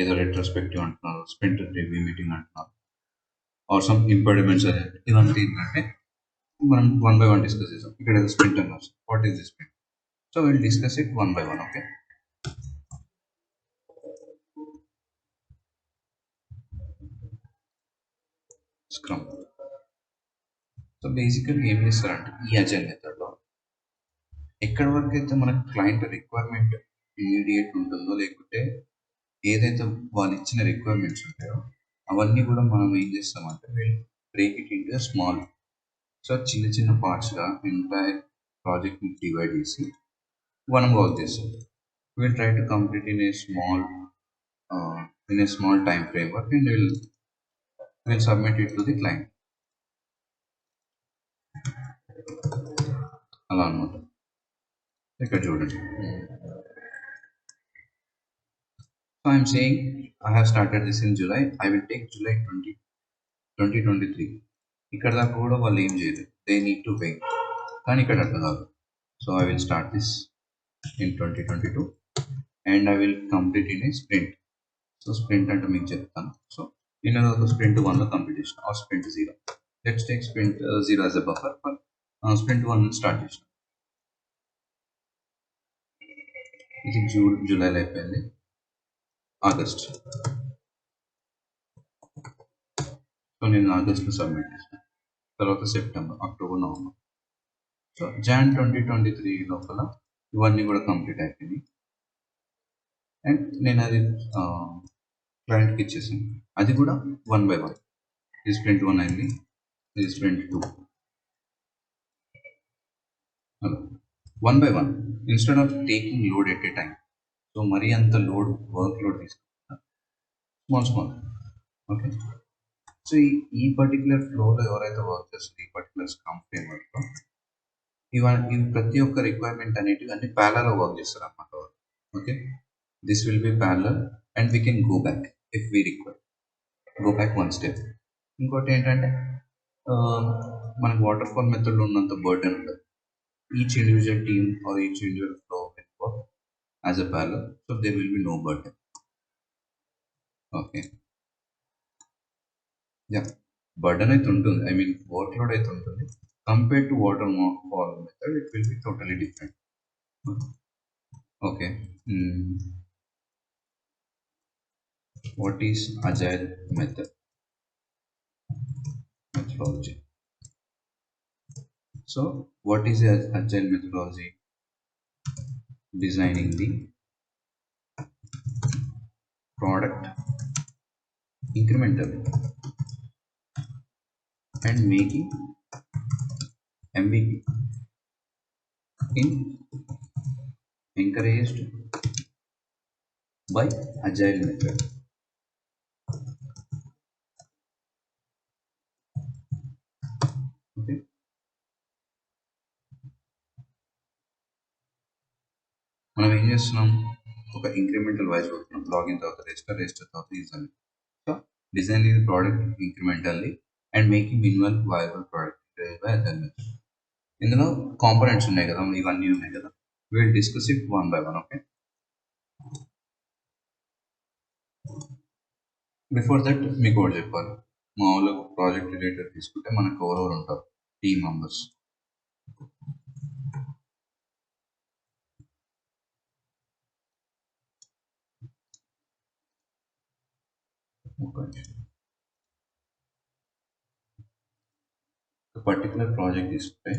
Speaker 1: ఏదో రెట్రోస్పెక్టివ్ అంటున్నారు, స్ప్రింట్ రివ్యూ మీటింగ్ అంటున్నారు, ఆర్ సమ్ ఇంపార్టెంట్స్ ఇదంతా ఏంటంటే మనం వన్ బై వన్ డిస్కస్ చేసాం. ఇక్కడ ఏదో స్ప్రింట్ అన్నారు. What is the sprint? So will discuss it one by one. Okay, scrum. So బేసికల్గా ఏం చేస్తారంటే ఈ అజైల్ మెథడ్లో ఎక్కడి వరకు అయితే మనకు క్లయింట్ రిక్వైర్మెంట్ ఇమీడియట్ ఉంటుందో, లేకుంటే ఏదైతే వాళ్ళు ఇచ్చిన రిక్వైర్మెంట్స్ ఉంటాయో అవన్నీ కూడా మనం ఏం చేస్తామంటే వీళ్ళు break it into small, so చిన్న చిన్న పార్ట్స్గా ఎంటైర్ ప్రాజెక్ట్ని డివైడ్ చేసి మనం వర్క్ చేస్తాం. Will try to complete in a small time framework and will submit it to the client. అలా అనమాట. ఇక్కడ చూడండి. So I'm saying I have started this in July. I will take July 2023. ఇక్కడ దాకా కూడా వాళ్ళు ఏం చేయలేదు. They need to pay. కానీ ఇక్కడ అట్లా కాదు. So I will start this in 2022 and I will complete in a sprint. So sprint అంటే మీకు చెప్తాను. So నేను ఒక sprint 1 లో కంప్లీట్ చేసిన, or sprint 0. Let's take sprint 0 as a buffer for sprint 1 start చేసిన. ఇది జూలైలో అయిపోయింది. ఆగస్ట్. సో నేను ఆగస్ట్లో సబ్మిట్ చేసాను. తర్వాత September, October, November. So Jan 2023 లోపల ఇవన్నీ కూడా కంప్లీట్ అయిపోయినాయి. అండ్ నేను అది క్లయింట్కి ఇచ్చేసాను. అది కూడా వన్ బై వన్. ఇది స్ప్రింట్ 1 అయింది, ఇది స్ప్రింట్ 2. అలా one by one, instead of taking load at a time. So మరీ అంత వర్క్ లోడ్ తీసుకుంటా స్మాల్. ఓకే. సో ఈ పర్టికులర్ ఫ్లోలో ఎవరైతే వర్క్ చేస్తారు, ఈ పర్టికులర్ స్క్రమ్ ఫ్రేమ్వర్క్లో ఇవి ప్రతి ఒక్క రిక్వైర్మెంట్ అనేటివి అన్ని ప్యారలల్ వర్క్ చేస్తారు అన్నమాట. Okay, this will be parallel and we can go back if we require, go back one step. ఇంకోటి ఏంటంటే మనకు వాటర్ ఫాల్ మెథడ్లో ఉన్నంత బర్డెన్ ఉండదు. Each individual team or each individual flow will work as a parallel, so there will be no burden. Okay, ya, burden అయితే ఉంటుంది, I mean workload అయితే ఉంటుంది. Compare to waterfall method it will be totally different. Okay, what is agile methodology? So what is agile methodology? Designing the product incrementally and making MVP in encouraged by agile method. Okay, మనం ఏం చేస్తున్నాం, ఒక incremental wise పోతున్నాం. Login తర్వాత register తర్వాత user. So designing the product incrementally and making minimal viable product by agile method. ఇందులో components ఉన్నాయి కదా, ఇవన్నీ ఉన్నాయి కదా, will discuss it one by one. Okay, before that మీకు ఒకటి చెప్పాలి. మామూలుగా ప్రాజెక్ట్ రిలేటెడ్ తీసుకుంటే మనకు ఎవరెవరు ఉంటారు, టీమ్ మెంబర్స్. పర్టికులర్ ప్రాజెక్ట్ తీసుకుంటే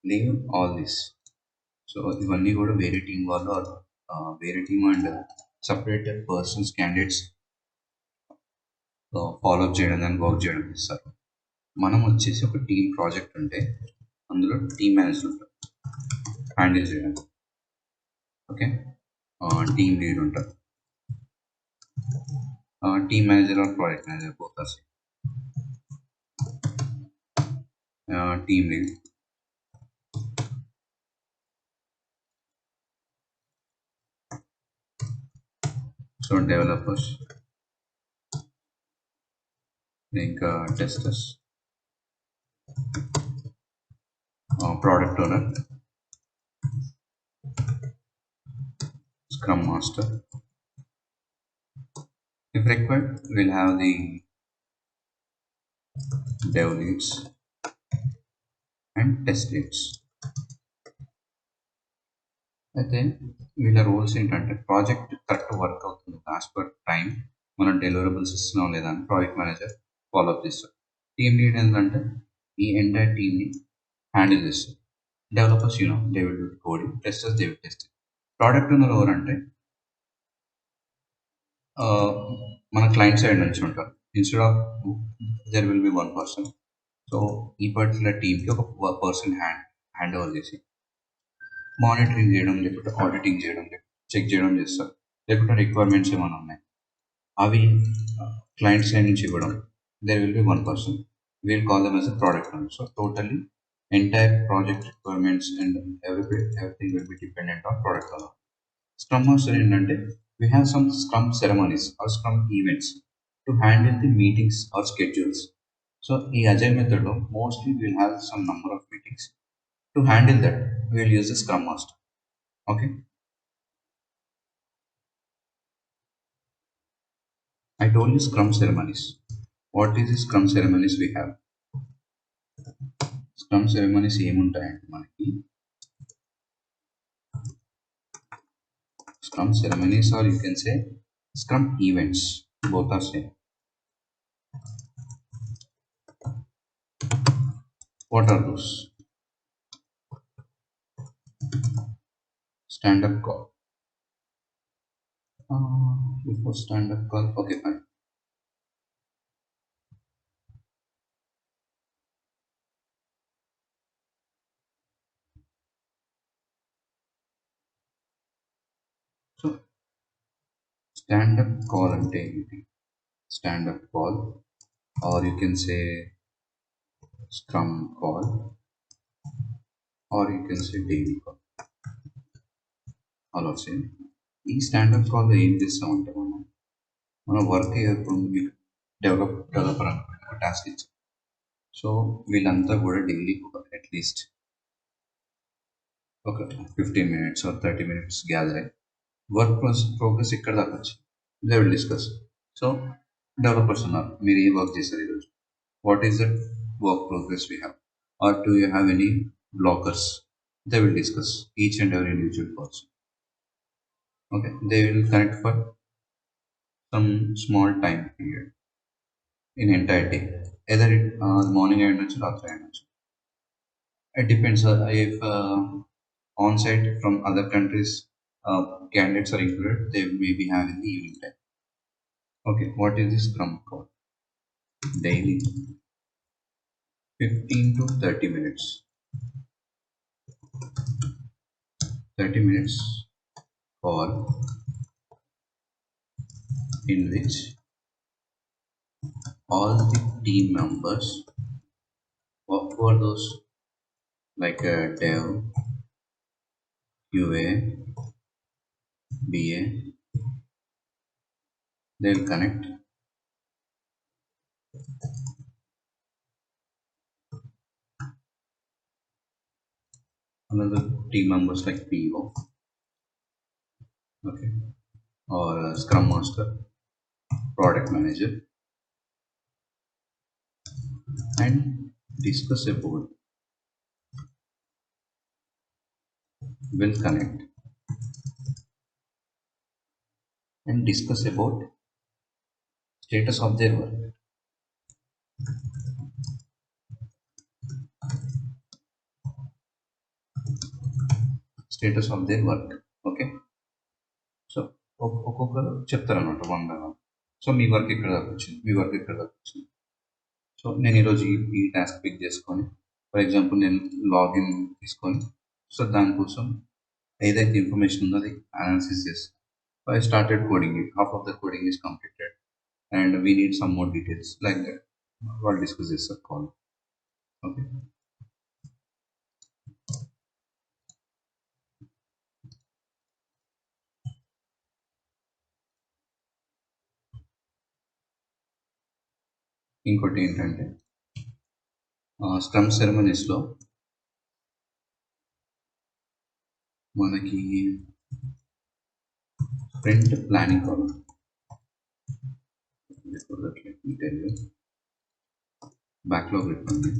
Speaker 1: లీవ్ ఆల్ దిస్. సో ఇవన్నీ కూడా వేరే టీం వాళ్ళు, వేరే team and separate persons, candidates follow up చేయడం కానీ వర్క్ చేయడం ఇస్తారు. మనం వచ్చేసి ఒక టీమ్ ప్రాజెక్ట్ ఉంటే అందులో టీమ్ మేనేజర్ ఉంటారు హ్యాండిల్ చేయడం. ఓకే, టీమ్ లీడ్ ఉంటారు. team manager or project manager, both are same. Team lead. So developers, ఇంకా testers, product owner, scrum master. If required, we'll have the dev leads and test leads. అయితే వీళ్ళ roles ఏంటంటే project correct work అవుతుంది as per time మనం deliverables ఇస్తున్నాం లేదా అని project manager follow up చేస్తారు. టీమ్ లీడ్ ఏంటంటే ఈ ఎంటైర్ టీమ్ని హ్యాండిల్ చేస్తారు. Developers they will do coding, testers they will testing. Product owner ఎవరంటే మన క్లయింట్ సైడ్ నుంచి ఉంటారు. Instead of there will be one person. So ఈ పర్టికులర్ టీమ్కి ఒక పర్సన్ హ్యాండ్ ఓవర్ చేసి మానిటరింగ్ చేయడం, లేకపోతే ఆడిటింగ్ చేయడం, చెక్ చేయడం చేస్తారు. లేకపోతే రిక్వైర్మెంట్స్ ఏమైనా ఉన్నాయి అవి క్లయింట్ సైడ్ నుంచి ఇవ్వడం. There will be one person, we'll call them as a product owner. So totally entire project requirements and everything will be dependent on product owner. Scrum master ఏంటంటే we have some scrum ceremonies or scrum events to handle the meetings or schedules. So ఈ agile మెథడ్లో mostly we'll have some number of meetings. To handle that, we will use the Scrum Master. Okay. I told you Scrum ceremonies. What is the Scrum ceremonies we have? Scrum ceremonies ఏముంటాయంటే మనకి Scrum ceremonies, or you can say Scrum events. Both are same. What are those? Stand-up call. Before stand-up call, okay, fine. So stand-up call ante enti? Stand-up call, or you can say Scrum call, or you can say daily call. All of same. ఈ stand up కాల్లో ఏం చేస్తామంటే మన work ఎప్పుడు మీకు developer అనుకోండి ఒక task ఇచ్చాం. సో వీళ్ళంతా కూడా డైలీ అట్లీస్ట్ ఒక 15 minutes or 30 minutes గ్యాదర్ అయ్యి వర్క్ ప్రోగ్రెస్ ఇక్కడ దాకా వచ్చింది, they will discuss. So developers ఉన్నారు, మీరు ఏ వర్క్ చేశారు ఈరోజు, what is that work progress we have, or do you have any blockers, they will discuss each and every individual person. Okay, they will connect for some small time period in entire day. Either it morning ayundachu, ratri ayundachu. It depends if on-site from other countries candidates are included, they may be having the evening time. Okay, what is this Scrum call? Daily 15 to 30 minutes. 30 minutes call in which all the team members, what were those, like dev, QA, BA, they will connect. Another team members like PO, okay, or Scrum Master, Product Manager, and discuss about, will connect and discuss about status of their work. Status of their work, okay. So ఒక్కొక్కరు చెప్తారు అనమాట one by one. So me work ఇక్కడ దాకా వచ్చింది, మీ work ఇక్కడ దాకా వచ్చింది. So నేను ఈరోజు ఈ టాస్క్ పిక్ చేసుకొని, ఫర్ ఎగ్జాంపుల్ నేను లాగిన్ తీసుకొని, సో దానికోసం ఏదైతే ఇన్ఫర్మేషన్ ఉందో అది అనాలిసిస్ చేస్తాను. I started coding it. Half of the coding is completed, and we need some more details like that. We'll discuss this call. Okay. ఇంకోటి ఏంటంటే స్క్రమ్ సెరమనీస్లో మనకి స్ప్రింట్ ప్లానింగ్ కావాలి. బ్యాక్లాగ్ పెట్టండి.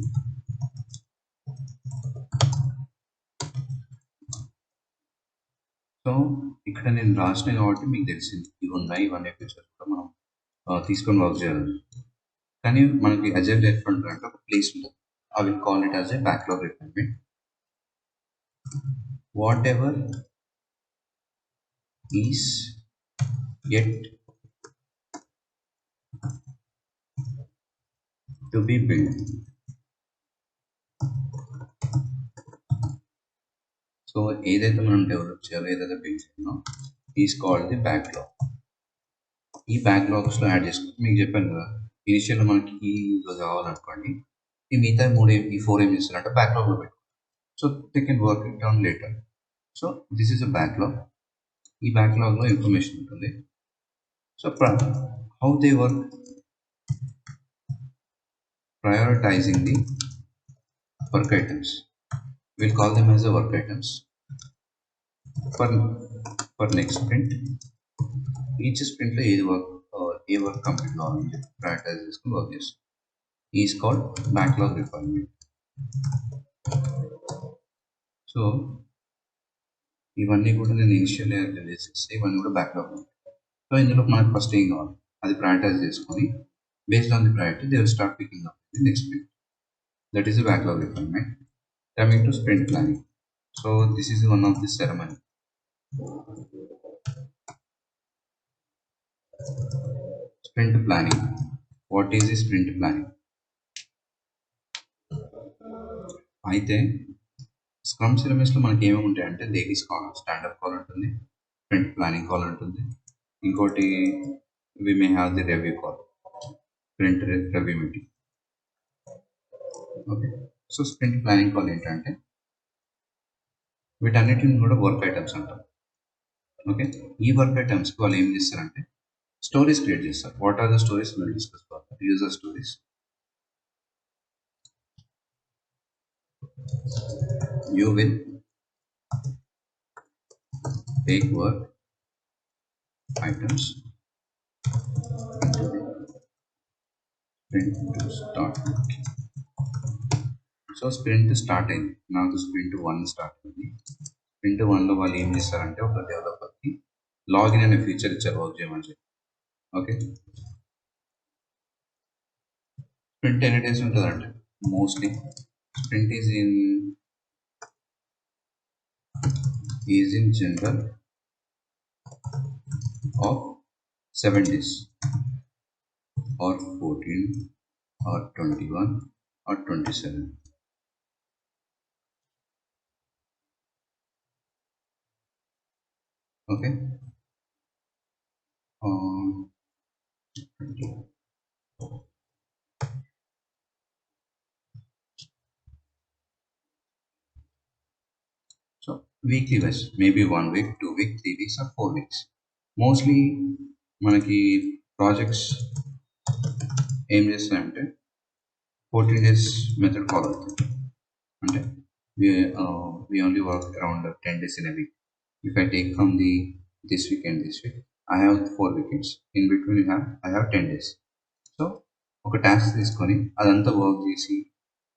Speaker 1: సో ఇక్కడ నేను రాసిన కాబట్టి మీకు తెలిసింది ఇవి ఉన్నాయి, ఇవన్నీ ఫీచర్స్ కూడా మనం తీసుకొని వర్క్ చేయాలి. కానీ మనకి అజైల్ ఎట్లుంటుంది అంటే ఒక ప్లేస్ ఉంటుంది. I will call it as a backlog requirement. What ever is yet to be built. So ఏదైతే మనం డెవలప్ చేయాలో, ఏదైతే బిల్డ్ చేయాలో ఈజ్ కాల్డ్ ది బ్యాక్లాగ్. ఈ బ్యాక్లాగ్స్లో యాడ్ చేసుకుంటే మీకు చెప్పాను కదా, ఇనిషియల్ మనకి ఈ కావాలనుకోండి, ఈ మిగతా ఈ 4 ఏం చేస్తారంటే బ్యాక్లాగ్లో పెట్టు. So they can work it on later. So this is a backlog. ఈ బ్యాక్లాగ్లో ఇన్ఫర్మేషన్ ఉంటుంది. So how they work, prioritizing the work items. We'll call them as the work items for next sprint. Each sprint లో ఏ work complete కావాలని చెప్పి prioritise చేసుకుని work చేస్తాం. Is called backlog requirement. So ఇవన్నీ కూడా నేను ఇనిషియల్ రిలీజ్ చేస్తే ఇవన్నీ కూడా బ్యాక్లాగ్ ఉంటాయి. సో ఇందులో మనకు ఫస్ట్ ఏం కావాలి అది ప్రయారిటైజ్ చేసుకొని based on the priority they will start picking up the next sprint. That is the backlog requirement. Coming to sprint planning. So this is one of the ceremony. Sprint planning. What is the sprint planning? అయితే scrum సిరమస్లో మనకి ఏమేమి ఉంటాయంటే daily standup call ఉంటుంది, sprint planning call ఉంటుంది, ఇంకోటి we may have the review call, sprint review meeting. Okay. So sprint planning call ఏంటంటే వీటన్నిటిని కూడా వర్క్ ఐటమ్స్ అంటాం. ఓకే. ఈ వర్క్ ఐటమ్స్కి వాళ్ళు ఏం చేస్తారంటే స్టోరీస్ క్రియేట్ చేస్తారు. What are the stories will discuss further. User stories. You will take work items into the sprint to start working. So sprint start అయింది, నాకు స్ప్రింట్ 1 స్టార్ట్ అయింది. స్ప్రింట్ 1లో వాళ్ళు ఏం చేస్తారంటే ఒక డెవలపర్కి లాగిన్ అనే ఫీచర్ ఇచ్చారు వర్క్ చేయమని చెప్పి. ఓకే. స్ప్రింట్ ఎన్ని డేస్ ఉంటుందంటే mostly sprint is in general of 7 days or 14 or 21 or 27. Okay. So weekly wise, maybe 1 week, 2 weeks, 3 weeks or 4 weeks. Mostly మనకి ప్రాజెక్ట్స్ ఏం చేస్తాయంటే 14 days మెథడ్ ఫాలో అవుతుంది. అంటే we only work around 10 days in a week. If I take from this week and this week, I have 4 weekends. In between I have 10 days. So ఒక task తీసుకొని అదంతా work చేసి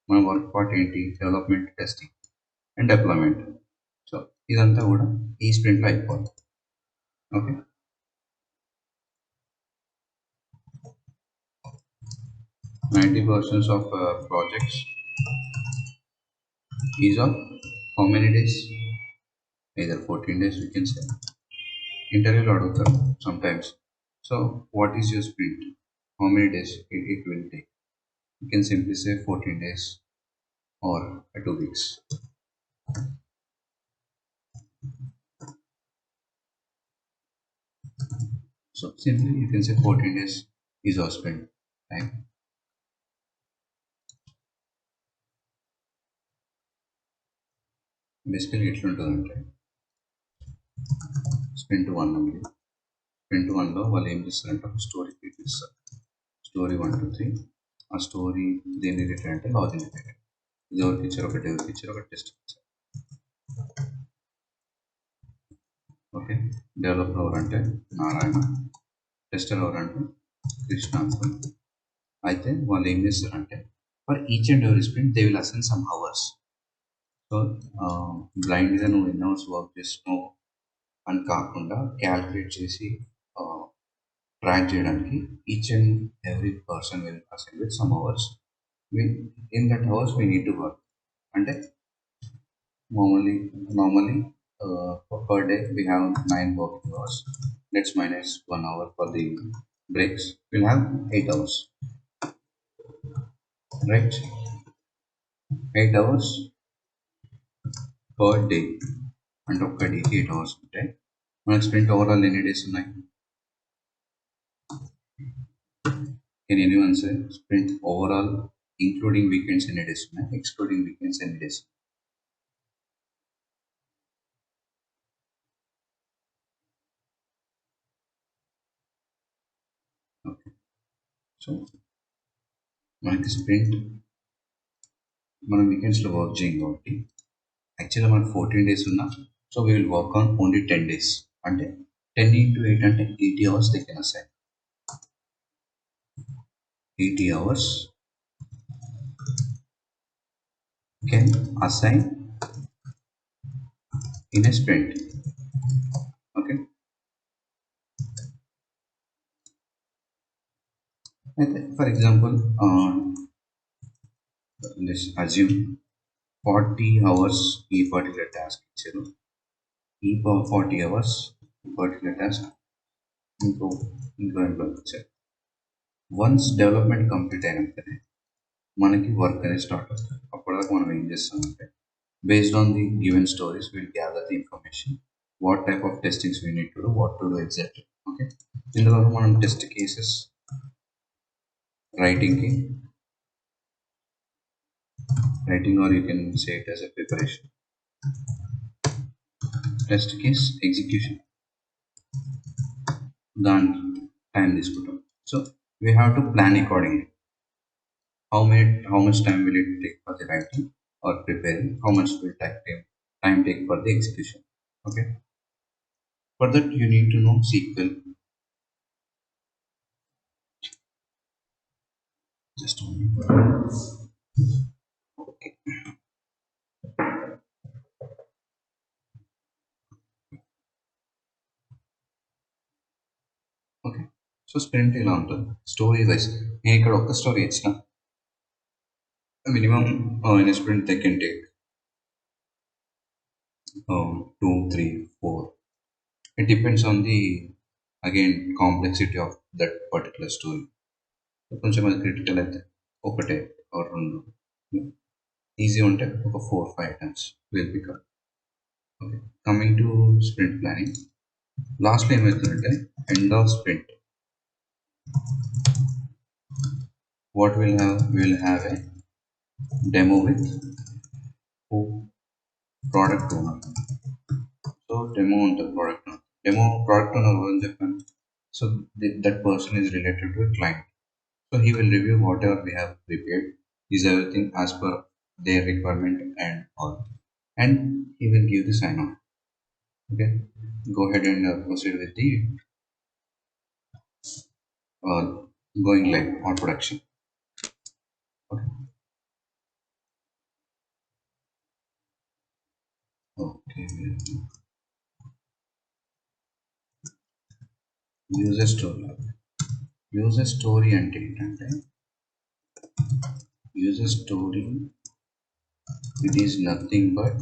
Speaker 1: మన work part ఏంటి, development, testing and deployment. So ఇదంతా కూడా ఈ స్ప్రింట్లో అయిపోవాలి. Okay. 90% of projects is of how many days? Either 14 days we can say. Interview aduguతారు sometimes. So what is your sprint? How many days it will take? You can simply say 14 days or 2 weeks. So simply you can say 14 days is our sprint time. Basically ఎట్లుంటుందంటే sprint 1 ఉంది. sprint 1లో వాళ్ళు ఏం చేస్తారంటే ఒక story create చేస్తారు. Story 1 2 3 ఆ story దేని related అంటే లాజిన్ రిలేటెడ్. ఇది ఎవరికి ఇచ్చారు, ఎవరికి ఇచ్చారు, ఒక టెస్ట్ ఇచ్చారు. ఓకే, డెవలపర్ ఎవరంటే నారాయణ, టెస్టర్ ఎవరంటే కృష్ణ అనుకోండి. అయితే వాళ్ళు ఏం చేస్తారంటే for each and every sprint they will assign some hours. So బ్లైండ్గా నువ్వు ఎన్ని అవర్స్ వర్క్ చేస్తున్నావు అని కాకుండా క్యాల్కులేట్ చేసి ట్రాక్ చేయడానికి each and every person will assign with some hours. In that hours we need to work. అంటే normally per day we have 9 working hours. Let's minus 1 hour for the breaks. We'll have 8 hours, right? 8 hours per day. And ఒక్క డేకి 8 hours ఉంటాయి. మనకు sprint overall ఎన్ని days ఉన్నాయి? Can anyone say sprint overall including weekends ఎన్ని days ఉన్నాయి, excluding weekends ఎన్ని days? Okay, so మనకి స్ప్రింట్ మనం వీకెండ్స్లో వర్క్ చేయం కాబట్టి యాక్చువల్గా మనకు 14 డేస్ ఉన్నా, so we will work on only 10 days. అంటే 10 into 8 అంటే 80 hours they can assign. 80 hours can assign in a sprint. Okay, for example, let's assume 40 hours ఈ particular task ఇచ్చారు. ఈ 40 hours particular task ఇంకో ఎంప్లాయ్ ఇచ్చారు. Once development complete అయినాకనే మనకి work అనేది start అవుతుంది. అప్పటిదాకా మనం ఏం చేస్తామంటే based on the given stories we'll gather the information, what type of testings we need to do, what to do exactly. Okay, ఇందులో మనం test cases writing or you can say it as a preparation. Test case execution దానికి time తీసుకుంటాం. So we have to plan accordingly. How much time will it take for the writing or preparing? How much will time take for the execution? Okay, for that you need to know SQL. Just a minute. Okay, okay, so sprint ఇలా ఉంటుంది story wise. నేను ఇక్కడ ఒక్క story ఇచ్చిన minimum in sprint they can take 2 3 4. It depends on the again complexity of that particular story. కొంచెం అది critical అయితే ఒకటే ఆర్ రెండు, ఈజీ ఉంటే ఒక 4-5 times will pick up. Okay, coming to sprint planning, లాస్ట్లో ఏమవుతుందంటే end of sprint what we will have a demo with product owner. So demo on the product owner will depend. So that person is related to a client, so he will review whatever we have prepared, is everything as per their requirement and all, and he will give the sign off. Okay, go ahead and proceed with the going live or production. Okay. Okay. User story. User story అంటే ఏంటంటే user story, it is nothing but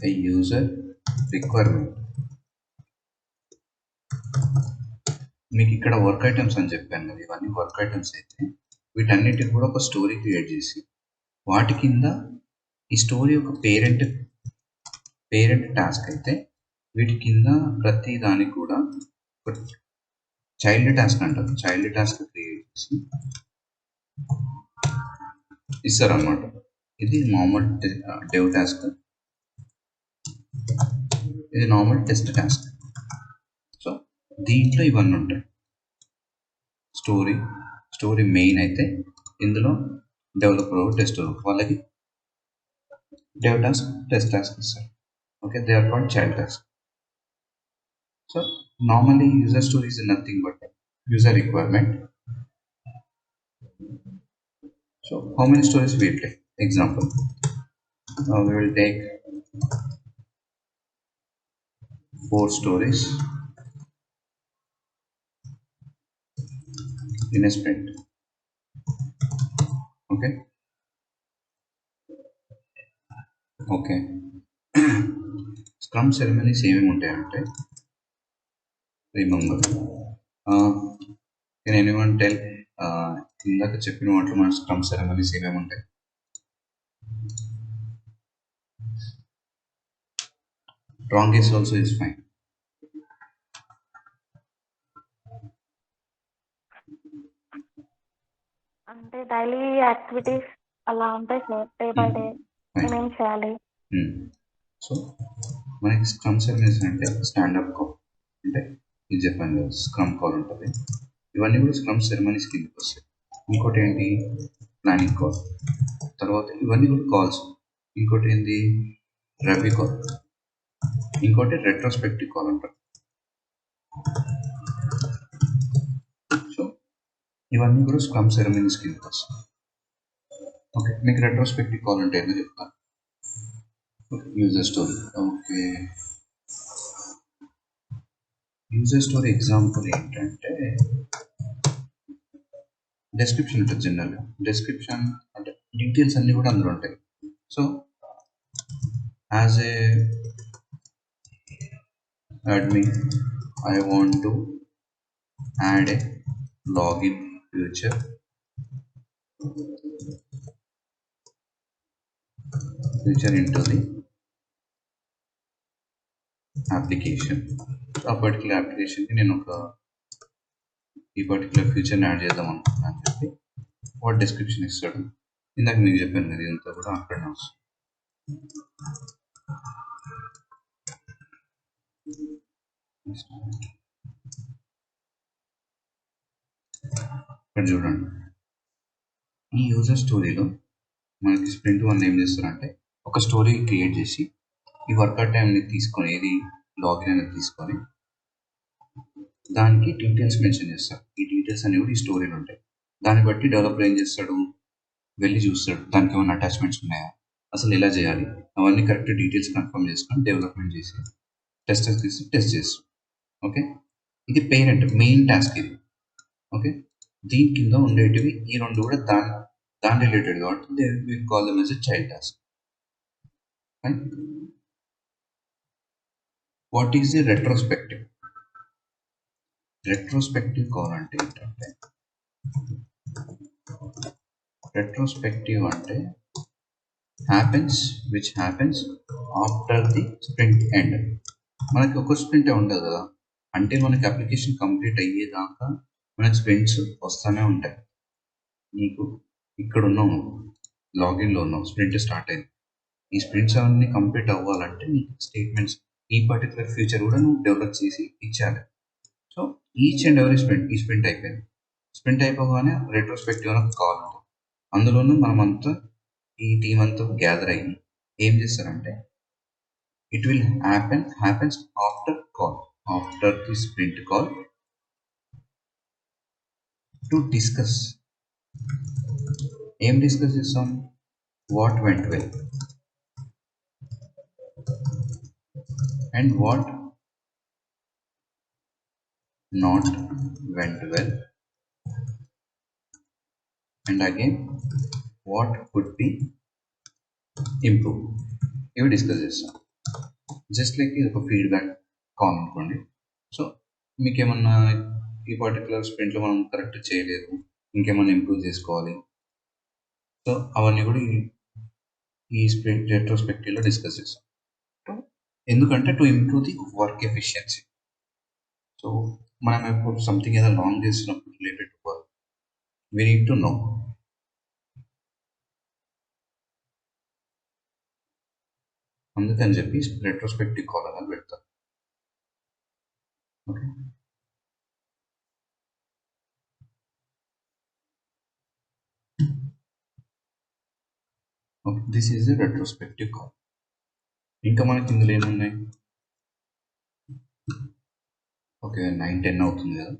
Speaker 1: a user requirement. మీకు ఇక్కడ work items అని చెప్పాను కదా, ఇవన్నీ work items అయితే వీటన్నిటికి కూడా ఒక స్టోరీ క్రియేట్ చేసి వాటి కింద ఈ స్టోరీ ఒక పేరెంట్ టాస్క్ అయితే వీటి కింద ప్రతి దానికి కూడా ఒక చైల్డ్ టాస్క్ అంటారు. చైల్డ్ టాస్క్ క్రియేట్ చేసి ఇస్తారనమాట. ఇది నార్మల్ డెవ్ టాస్క్, ఇది నార్మల్ టెస్ట్ టాస్క్. సో దీంట్లో ఇవన్నీ ఉంటాయి. స్టోరీ మెయిన్ అయితే ఇందులో డెవలపర్ టెస్టర్ వాళ్ళకి డెవ్ టాస్క్ టెస్ట్ టాస్క్ ఇస్తారు. Okay, they are called child task. So normally user stories nothing but user requirement. So how many stories we take? Example, we will take 4 stories in a sprint. Okay. Okay. Scrum ceremonies ఏమేమి ఉంటాయంటే, remember, can anyone tell ఇందాక చెప్పిన వాటిలో మన scrum ceremonies ఏమేమి ఉంటాయి? Wrong is also is fine.
Speaker 2: అంటే daily activities అలా ఉంటాయి సార్, డే బై డే ఏమేం చేయాలి.
Speaker 1: సో మనకి స్క్రమ్ సెరమనీస్ అంటే స్టాండప్ కాల్, అంటే ఇది చెప్పాను కదా, స్క్రమ్ కాల్ ఉంటుంది. ఇవన్నీ కూడా స్క్రమ్ సెరమనీస్ కిందకి వస్తాయి. ఇంకోటి ఏంటి, ప్లానింగ్ కాల్. తర్వాత ఇవన్నీ కూడా కాల్స్. ఇంకోటి ఏంటి, రవి కాల్. ఇంకోటి రెట్రోస్పెక్టివ్ కాల్ అంటారు. సో ఇవన్నీ కూడా స్క్రమ్ సెరమనీస్ కిందకి వస్తాయి. ఓకే, మీకు రెట్రోస్పెక్టివ్ కాల్ అంటే ఏంటో చెప్తాను. User story. Okay, user story example ఏంటంటే డెస్క్రిప్షన్ ఉంటుంది. జనరల్గా డెస్క్రిప్షన్ అంటే డీటెయిల్స్ అన్నీ కూడా అందులో ఉంటాయి. So as a admin, I want to add a login feature into the application. So a particular application ki nenu oka ee particular feature ni add chedam anukuntunna అని చెప్పి what description ఇస్తాడు. ఇందాక మీకు చెప్పాను కదా, ఇదంతా కూడా అక్కడనే వస్తుంది. ఇక్కడ చూడండి, ఈ యూజర్ స్టోరీలో మనకి స్ప్రింట్ 1 ఏం చేస్తారంటే ఒక స్టోరీ క్రియేట్ చేసి ఈ వర్కర్ టైంని తీసుకొని, ఇది లాగిన్ అనేది తీసుకొని దానికి డీటెయిల్స్ మెన్షన్ చేస్తారు. ఈ డీటెయిల్స్ అనేవి కూడా ఈ స్టోరీలో ఉంటాయి. దాన్ని బట్టి డెవలపర్ ఏం చేస్తాడు, వెళ్ళి చూస్తాడు దానికి ఏమైనా అటాచ్మెంట్స్ ఉన్నాయా, అసలు ఎలా చేయాలి, అవన్నీ కరెక్ట్ డీటెయిల్స్ కన్ఫర్మ్ చేసుకొని డెవలప్మెంట్ చేసి టెస్టర్స్ తీసి టెస్ట్ చేస్తాం. ఓకే, ఇది పేరెంట్ మెయిన్ టాస్క్ ఇది. ఓకే, దీని కింద ఉండేటివి ఈ రెండు కూడా దాని రిలేటెడ్ కాబట్టి will call them as a child task. What is the retrospective? Retrospective call అంటే ఏంటంటే, రెట్రోస్పెక్టివ్ అంటే which happens after the sprint end. మనకి ఒక స్ప్రింటే ఉండదు కదా, అంటే మనకి అప్లికేషన్ కంప్లీట్ అయ్యేదాకా మనకి స్ప్రింట్స్ వస్తూనే ఉంటాయి. నీకు ఇక్కడ ఉన్నావు, లాగిన్లో ఉన్నావు, స్ప్రింట్ స్టార్ట్ అయింది. ఈ స్ప్రింట్స్ అవన్నీ కంప్లీట్ అవ్వాలంటే నీకు స్టేట్మెంట్స్, ఈ పర్టికులర్ ఫీచర్ కూడా నువ్వు డెవలప్ చేసి ఇచ్చాలి. So each and every sprint, ఈ స్ప్రింట్ అయిపోయింది, స్ప్రింట్ అయిపోగానే రెట్రోస్పెక్టివ్ అని కాల్ ఉంటుంది. అందులోనూ మనమంతా ఈ టీం అంతా గ్యాదర్ అయ్యి ఏం చేస్తారంటే, it will happens after the sprint call to discuss. ఏం డిస్కస్ చేస్తాం? What went well and what not went well, and again what could be improve. ఇవి డిస్కస్ చేస్తాం. జస్ట్ లైక్ ఇది ఒక ఫీడ్బ్యాక్ కాల్ అనుకోండి. సో మీకు ఏమన్నా ఈ పర్టికులర్ స్ప్రింట్లో మనం కరెక్ట్ చేయలేదు, ఇంకేమన్నా ఇంప్రూవ్ చేసుకోవాలి, సో అవన్నీ కూడా ఈ స్ప్రింట్ రెట్రోస్పెక్టివ్లో డిస్కస్ చేస్తాం. ఎందుకంటే to improve the work efficiency. So మనం ఇప్పుడు సంథింగ్ ఏదో లాంగ్ చేస్తున్నప్పుడు related to work we need to no. అందుకని చెప్పి రెట్రోస్పెక్టివ్ కాల్ అని పెడతారు. Okay, okay, this is the retrospective call. ఇంకా మనకి ఇందులో ఏమున్నాయి? ఓకే, 9:10 అవుతుంది కదా.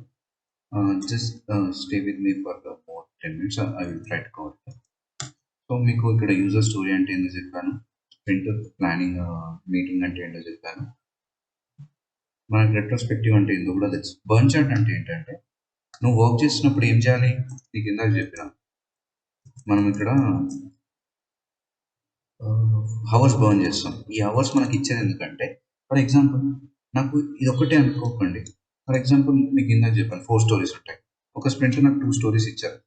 Speaker 1: Just stay with me for more 10 minutes. I will try to cover. So మీకు ఇక్కడ యూజర్ స్టోరీ అంటే ఏంటో చెప్పాను, స్ప్రింట్ ప్లానింగ్ మీటింగ్ అంటే ఏంటో చెప్పాను, మనకి రెట్రోస్పెక్టివ్ అంటే ఏంటో కూడా తెలుసు. బర్న్ చార్ట్ అంటే ఏంటంటే నువ్వు వర్క్ చేసినప్పుడు ఏం చేయాలి, నీకు ఇందాక చెప్పిన మనం ఇక్కడ హవర్స్ బర్న్ చేస్తాం. ఈ అవర్స్ మనకి ఇచ్చేది ఎందుకంటే, ఫర్ ఎగ్జాంపుల్ నాకు ఇది ఒకటే అనుకోకండి. ఫర్ ఎగ్జాంపుల్ మీకు ఇందాక చెప్పాను 4 స్టోరీస్ ఉంటాయి. ఒక స్ప్రింట్లో నాకు 2 స్టోరీస్ ఇచ్చారు.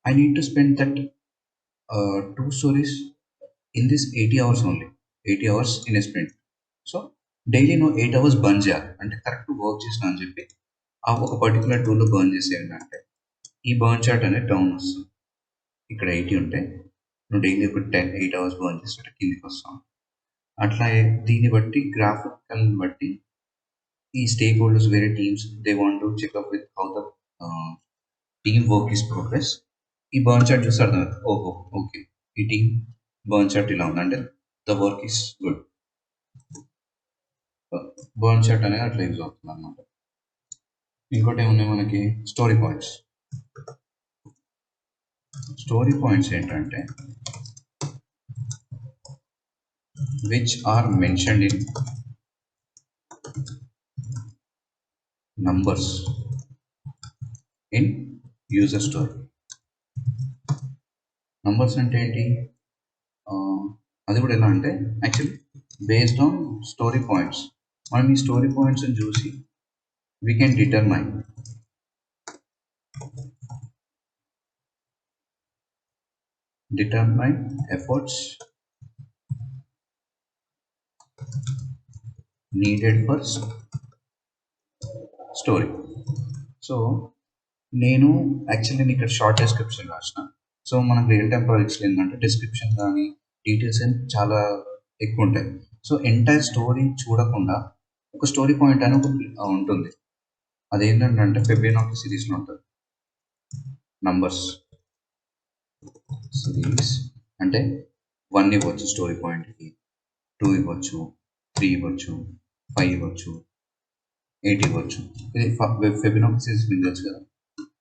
Speaker 1: I need to spend that 2 stories in this 80 hours only. 80 hours in a sprint. So daily నువ్వు 8 hours బర్న్ చేయాలి అంటే కరెక్ట్ వర్క్ చేసిన అని చెప్పి ఆ ఒక పర్టికులర్ టూల్లో బర్న్ చేసేయండి. అంటే ఈ బర్న్ చార్ట్ అనేది డౌన్ వస్తుంది. ఇక్కడ 80 ఉంటే నువ్వు డైలీ ఒక 8 hours బర్న్ చేస్తుంటే కిందికి వస్తాం. అట్లా దీన్ని బట్టి గ్రాఫికల్ బట్టి ఈ స్టేక్ హోల్డర్స్ వేరే teams they want to checkup with how the team work is progress. ఈ బర్న్ చార్ట్ చూస్తే అర్థం, ఓహో ఓకే ఈ టీమ్ బర్న్ చార్ట్ ఇలా ఉందంటే the work is good. Burn chart అనేది అట్లా యూజ్ అవుతుంది అన్నమాట. ఇంకోటి ఏమున్నాయి మనకి? Story points. స్టోరీ పాయింట్స్ ఏంటంటే which are mentioned in numbers in user story. Numbers అంటే ఏంటి? అది కూడా ఎలా అంటే actually based on story points. మనం ఈ స్టోరీ పాయింట్స్ని చూసి we can determine efforts needed for story. So నేను యాక్చువల్లీ ఇక్కడ షార్ట్ డిస్క్రిప్షన్ రాసిన. సో మనకు రియల్ టైమ్ ప్రాజెక్ట్స్లో ఏంటంటే డిస్క్రిప్షన్ కానీ డీటెయిల్స్ అని చాలా ఎక్కువ ఉంటాయి. సో ఎంటైర్ స్టోరీ చూడకుండా ఒక స్టోరీ పాయింట్ అని ఒక ఉంటుంది. అదేంటంటే ఫెబినాకీ సిరీస్లో ఉంటుంది. నంబర్స్ సిరీస్ అంటే 1 ఇవ్వచ్చు స్టోరీ పాయింట్కి, 2 ఇవ్వచ్చు, 3 ఇవ్వచ్చు, 5 ఇవ్వచ్చు, 8 ఇవ్వచ్చు. ఇది ఫెబినాకీ సిరీస్ మీకు తెలుసు కదా.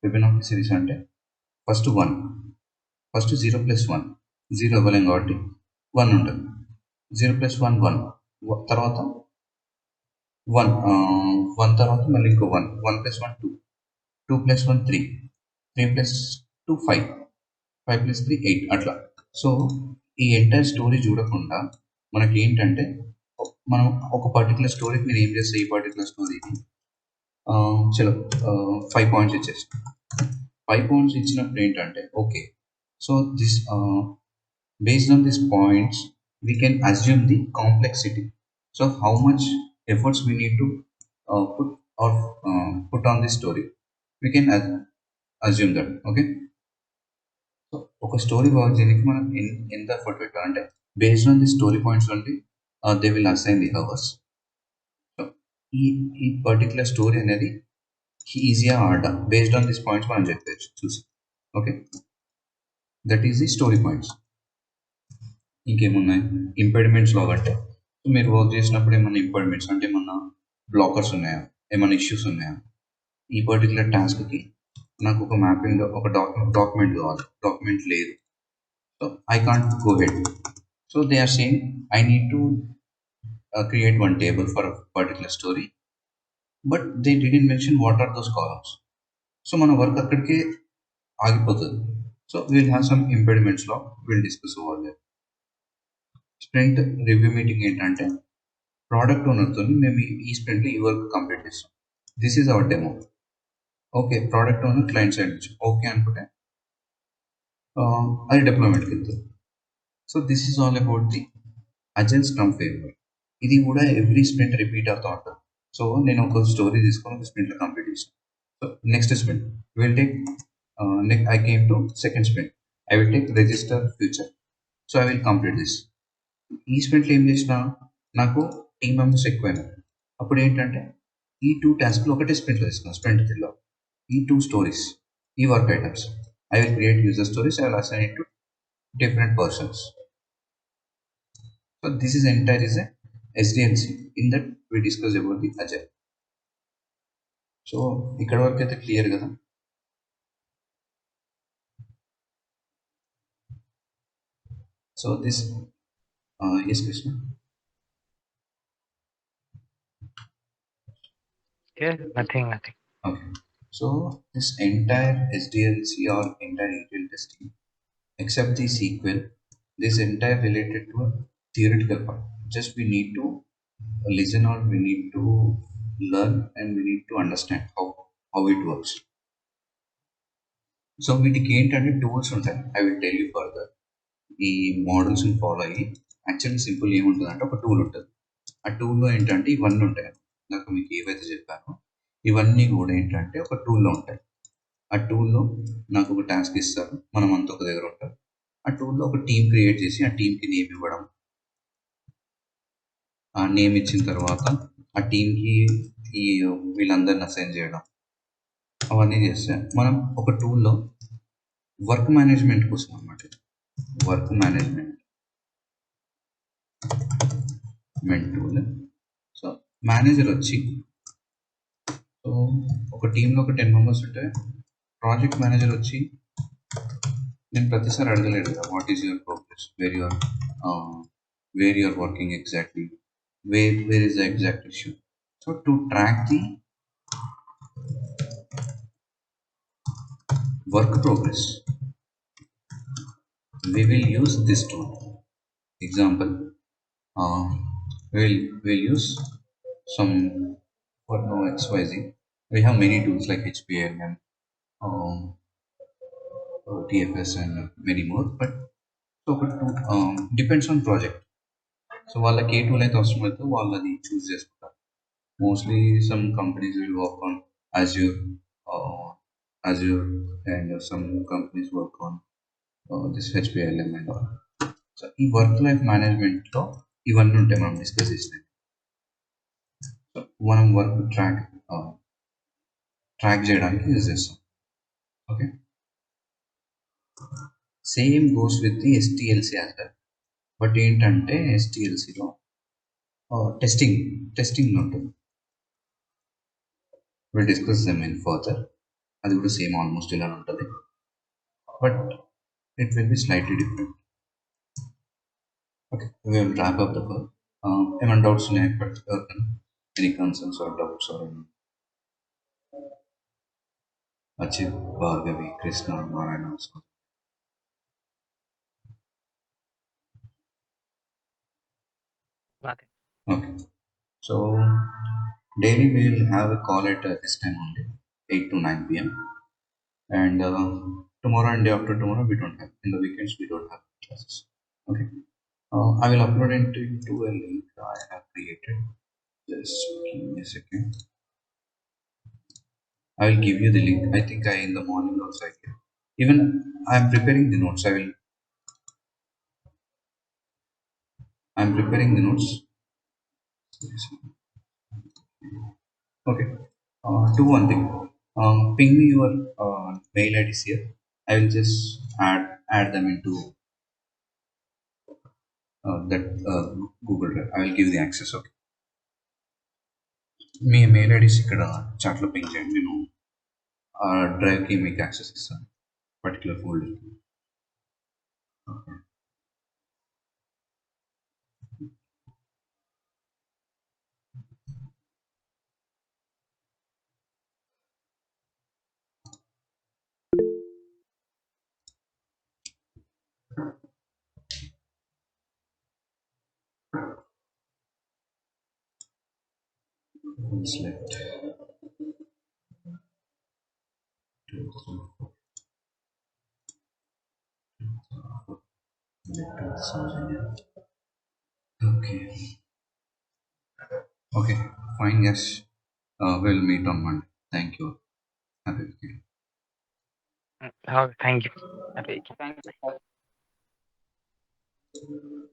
Speaker 1: ఫెబినాకీ సిరీస్ అంటే ఫస్ట్ 1, ఫస్ట్ 0 + 1, 0 ఇవ్వలేం కాబట్టి 1 ఉంటుంది. 0 + 1 1, తర్వాత 1, 1 తర్వాత మళ్ళీ ఇంకో 1, 1 + 1 2, 2 + 1 3, 3 + 2 5, 5 + 3 8 అట్లా. సో ఈ ఎంటైర్ స్టోరీ చూడకుండా మనకి ఏంటంటే మనం ఒక పర్టికులర్ స్టోరీకి మీరు ఏం చేస్తే ఈ పర్టికులర్ స్టోరీకి చలో 5 పాయింట్స్ ఇచ్చేస్తాం. 5 పాయింట్స్ ఇచ్చినప్పుడు ఏంటంటే okay, so this based on these points we can assume the complexity. So how much efforts we need to put on this story, we can assume that. Okay, so ఒక story work చేయడానికి మనం ఎంత effort పెట్టాలంటే based on the story points only they will assign the hours. So ఈ particular story అనేది ఈజీగా ఆడడం based on this points మనం చెప్పచ్చు చూసి. Okay, that is the story points. ఇంకేమున్నాయి? ఇంపెడిమెంట్స్ లాగ్ అంటే మీరు వర్క్ చేసినప్పుడు ఏమైనా ఇంపెడిమెంట్స్ అంటే ఏమన్నా బ్లాకర్స్ ఉన్నాయా, ఏమైనా ఇష్యూస్ ఉన్నాయా, ఈ పర్టికులర్ టాస్క్కి నాకు ఒక మ్యాపింగ్ ఒక డాక్యుమెంట్ కావాలి, డాక్యుమెంట్ లేదు, so I can't go ahead. So they are saying I need to create one table for a particular story, but they didn't mention what are those columns. So మన work అక్కడికే ఆగిపోతుంది. So will have some impediments లో will discuss over there. Sprint review meeting ఏంటంటే product ఓనర్తో మేము ఈ స్ప్రింట్లో ఈ వర్క్ కంప్లీట్ చేస్తాం, this is our demo. Okay, product owner client side నుంచి ఓకే అనుకుంటే అది డిప్లాయ్మెంట్కి వెళ్తుంది. So this is all about the agile scrum framework. ఇది కూడా ఎవ్రీ స్ప్రింట్ రిపీట్ అవుతూ ఉంటుంది. సో నేను ఒక స్టోరీ తీసుకొని ఒక స్ప్రింట్లో కంప్లీట్ చేసాను. So next sprint will take I came to second sprint. I will take register future. So I will complete this. ఈ స్ప్రింట్లో ఏం చేసిన నాకు టీమ్ మెంబర్స్ ఎక్కువైనారు. అప్పుడు ఏంటంటే ఈ 2 టాస్క్లు ఒకటే స్ప్రింట్లో తీసుకున్నాను. స్ప్రింట్ 3లో ఈ 2 స్టోరీస్, ఈ work items I will create user stories. I will assign it to different persons. So this is entire is a SDLC. In that we discuss about the agile. So ఇక్కడ వరకు అయితే clear కదా. So this yes Krishna.
Speaker 3: Yeah, nothing.
Speaker 1: Okay. So this entire SDLC or entire ETL testing, except the SQL, this entire related to a theoretical part. Just we need to listen or we need to learn and we need to understand how it works. So వీటికి ఏంటంటే tools ఉంటాయి. I will tell you further. ఈ మోడల్స్ని follow అయ్యి actually simple ఏముంటుంది అంటే ఒక tool ఉంటుంది. ఆ టూల్లో ఏంటంటే ఇవన్నీ ఉంటాయి. నాకు మీకు ఏవైతే చెప్పానో ఇవన్నీ కూడా ఏంటంటే ఒక టూల్లో ఉంటాయి. ఆ టూల్లో నాకు ఒక టాస్క్ ఇస్తారు, మనం అంతా ఒక దగ్గర ఉంటాం. ఆ టూల్లో ఒక టీం క్రియేట్ చేసి ఆ టీంకి నేమ్ ఇవ్వడం, ఆ నేమ్ ఇచ్చిన తర్వాత ఆ టీంకి ఈ వీళ్ళందరిని అసైన్ చేయడం, అవన్నీ చేస్తే మనం ఒక టూల్లో వర్క్ మేనేజ్మెంట్ కోసం అన్నమాట. Work management tool. So manager వచ్చి, సో ఒక టీంలో ఒక 10 మెంబర్స్ ఉంటే ప్రాజెక్ట్ మేనేజర్ వచ్చి నేను ప్రతిసారి అడగలేదు కదా, what is your progress, where you're working exactly, where is the exact issue. So to track the work progress we will use this tool. Example, we'll use some for no XYZ. We have many tools like HPLM, um, TFS and many more. But so depends on project. So వాళ్ళకి ఏ tool అయితే అవసరం అయితే వాళ్ళని చూస్ చేసుకుంటారు. Mostly some companies will work on Azure and some companies work on this HPLM and all. So ఈ work life మేనేజ్మెంట్లో ఇవన్నీ ఉంటాయి మనం డిస్కస్ చేసినవి. సో మనం వర్క్ ట్రాక్ చేయడానికి యూజ్ చేస్తాం. Okay, same goes with the STLC as well. But ఏంటంటే STLCలో టెస్టింగ్ ఉంటుంది. Will discuss them in further. అది కూడా సేమ్ ఆల్మోస్ట్ ఇలా ఉంటుంది, but it will be slightly different. Okay, we will wrap up the call. ఏమైనా doubts ఉన్నాయి? Any concerns or doubts or Achit, Bhargavi, Krishna, Narayana.
Speaker 3: Nothing.
Speaker 1: Okay, so daily we will have a call at this time only, 8 to 9 p.m. And tomorrow and day after tomorrow we don't have. In the weekends we don't have classes. Okay, I will upload into a link I have created. Just give me a second. I will give you the link. I think in the morning also I can. Even I am preparing the notes. I am preparing the notes. Okay. Do one thing. Ping me your mail IDs here. I will just add them into that Google Drive. I will give the access. Okay. Me mail IDs ఇక్కడ చాట్లో pink చేయండి. నేను డ్రైవ్కి మీకు access ఇస్తాను, particular folder. Select. Okay. Okay, fine, yes. We'll meet on Monday. Thank you. Have a good day.
Speaker 3: Oh, thank you. Happy.
Speaker 4: Thank you.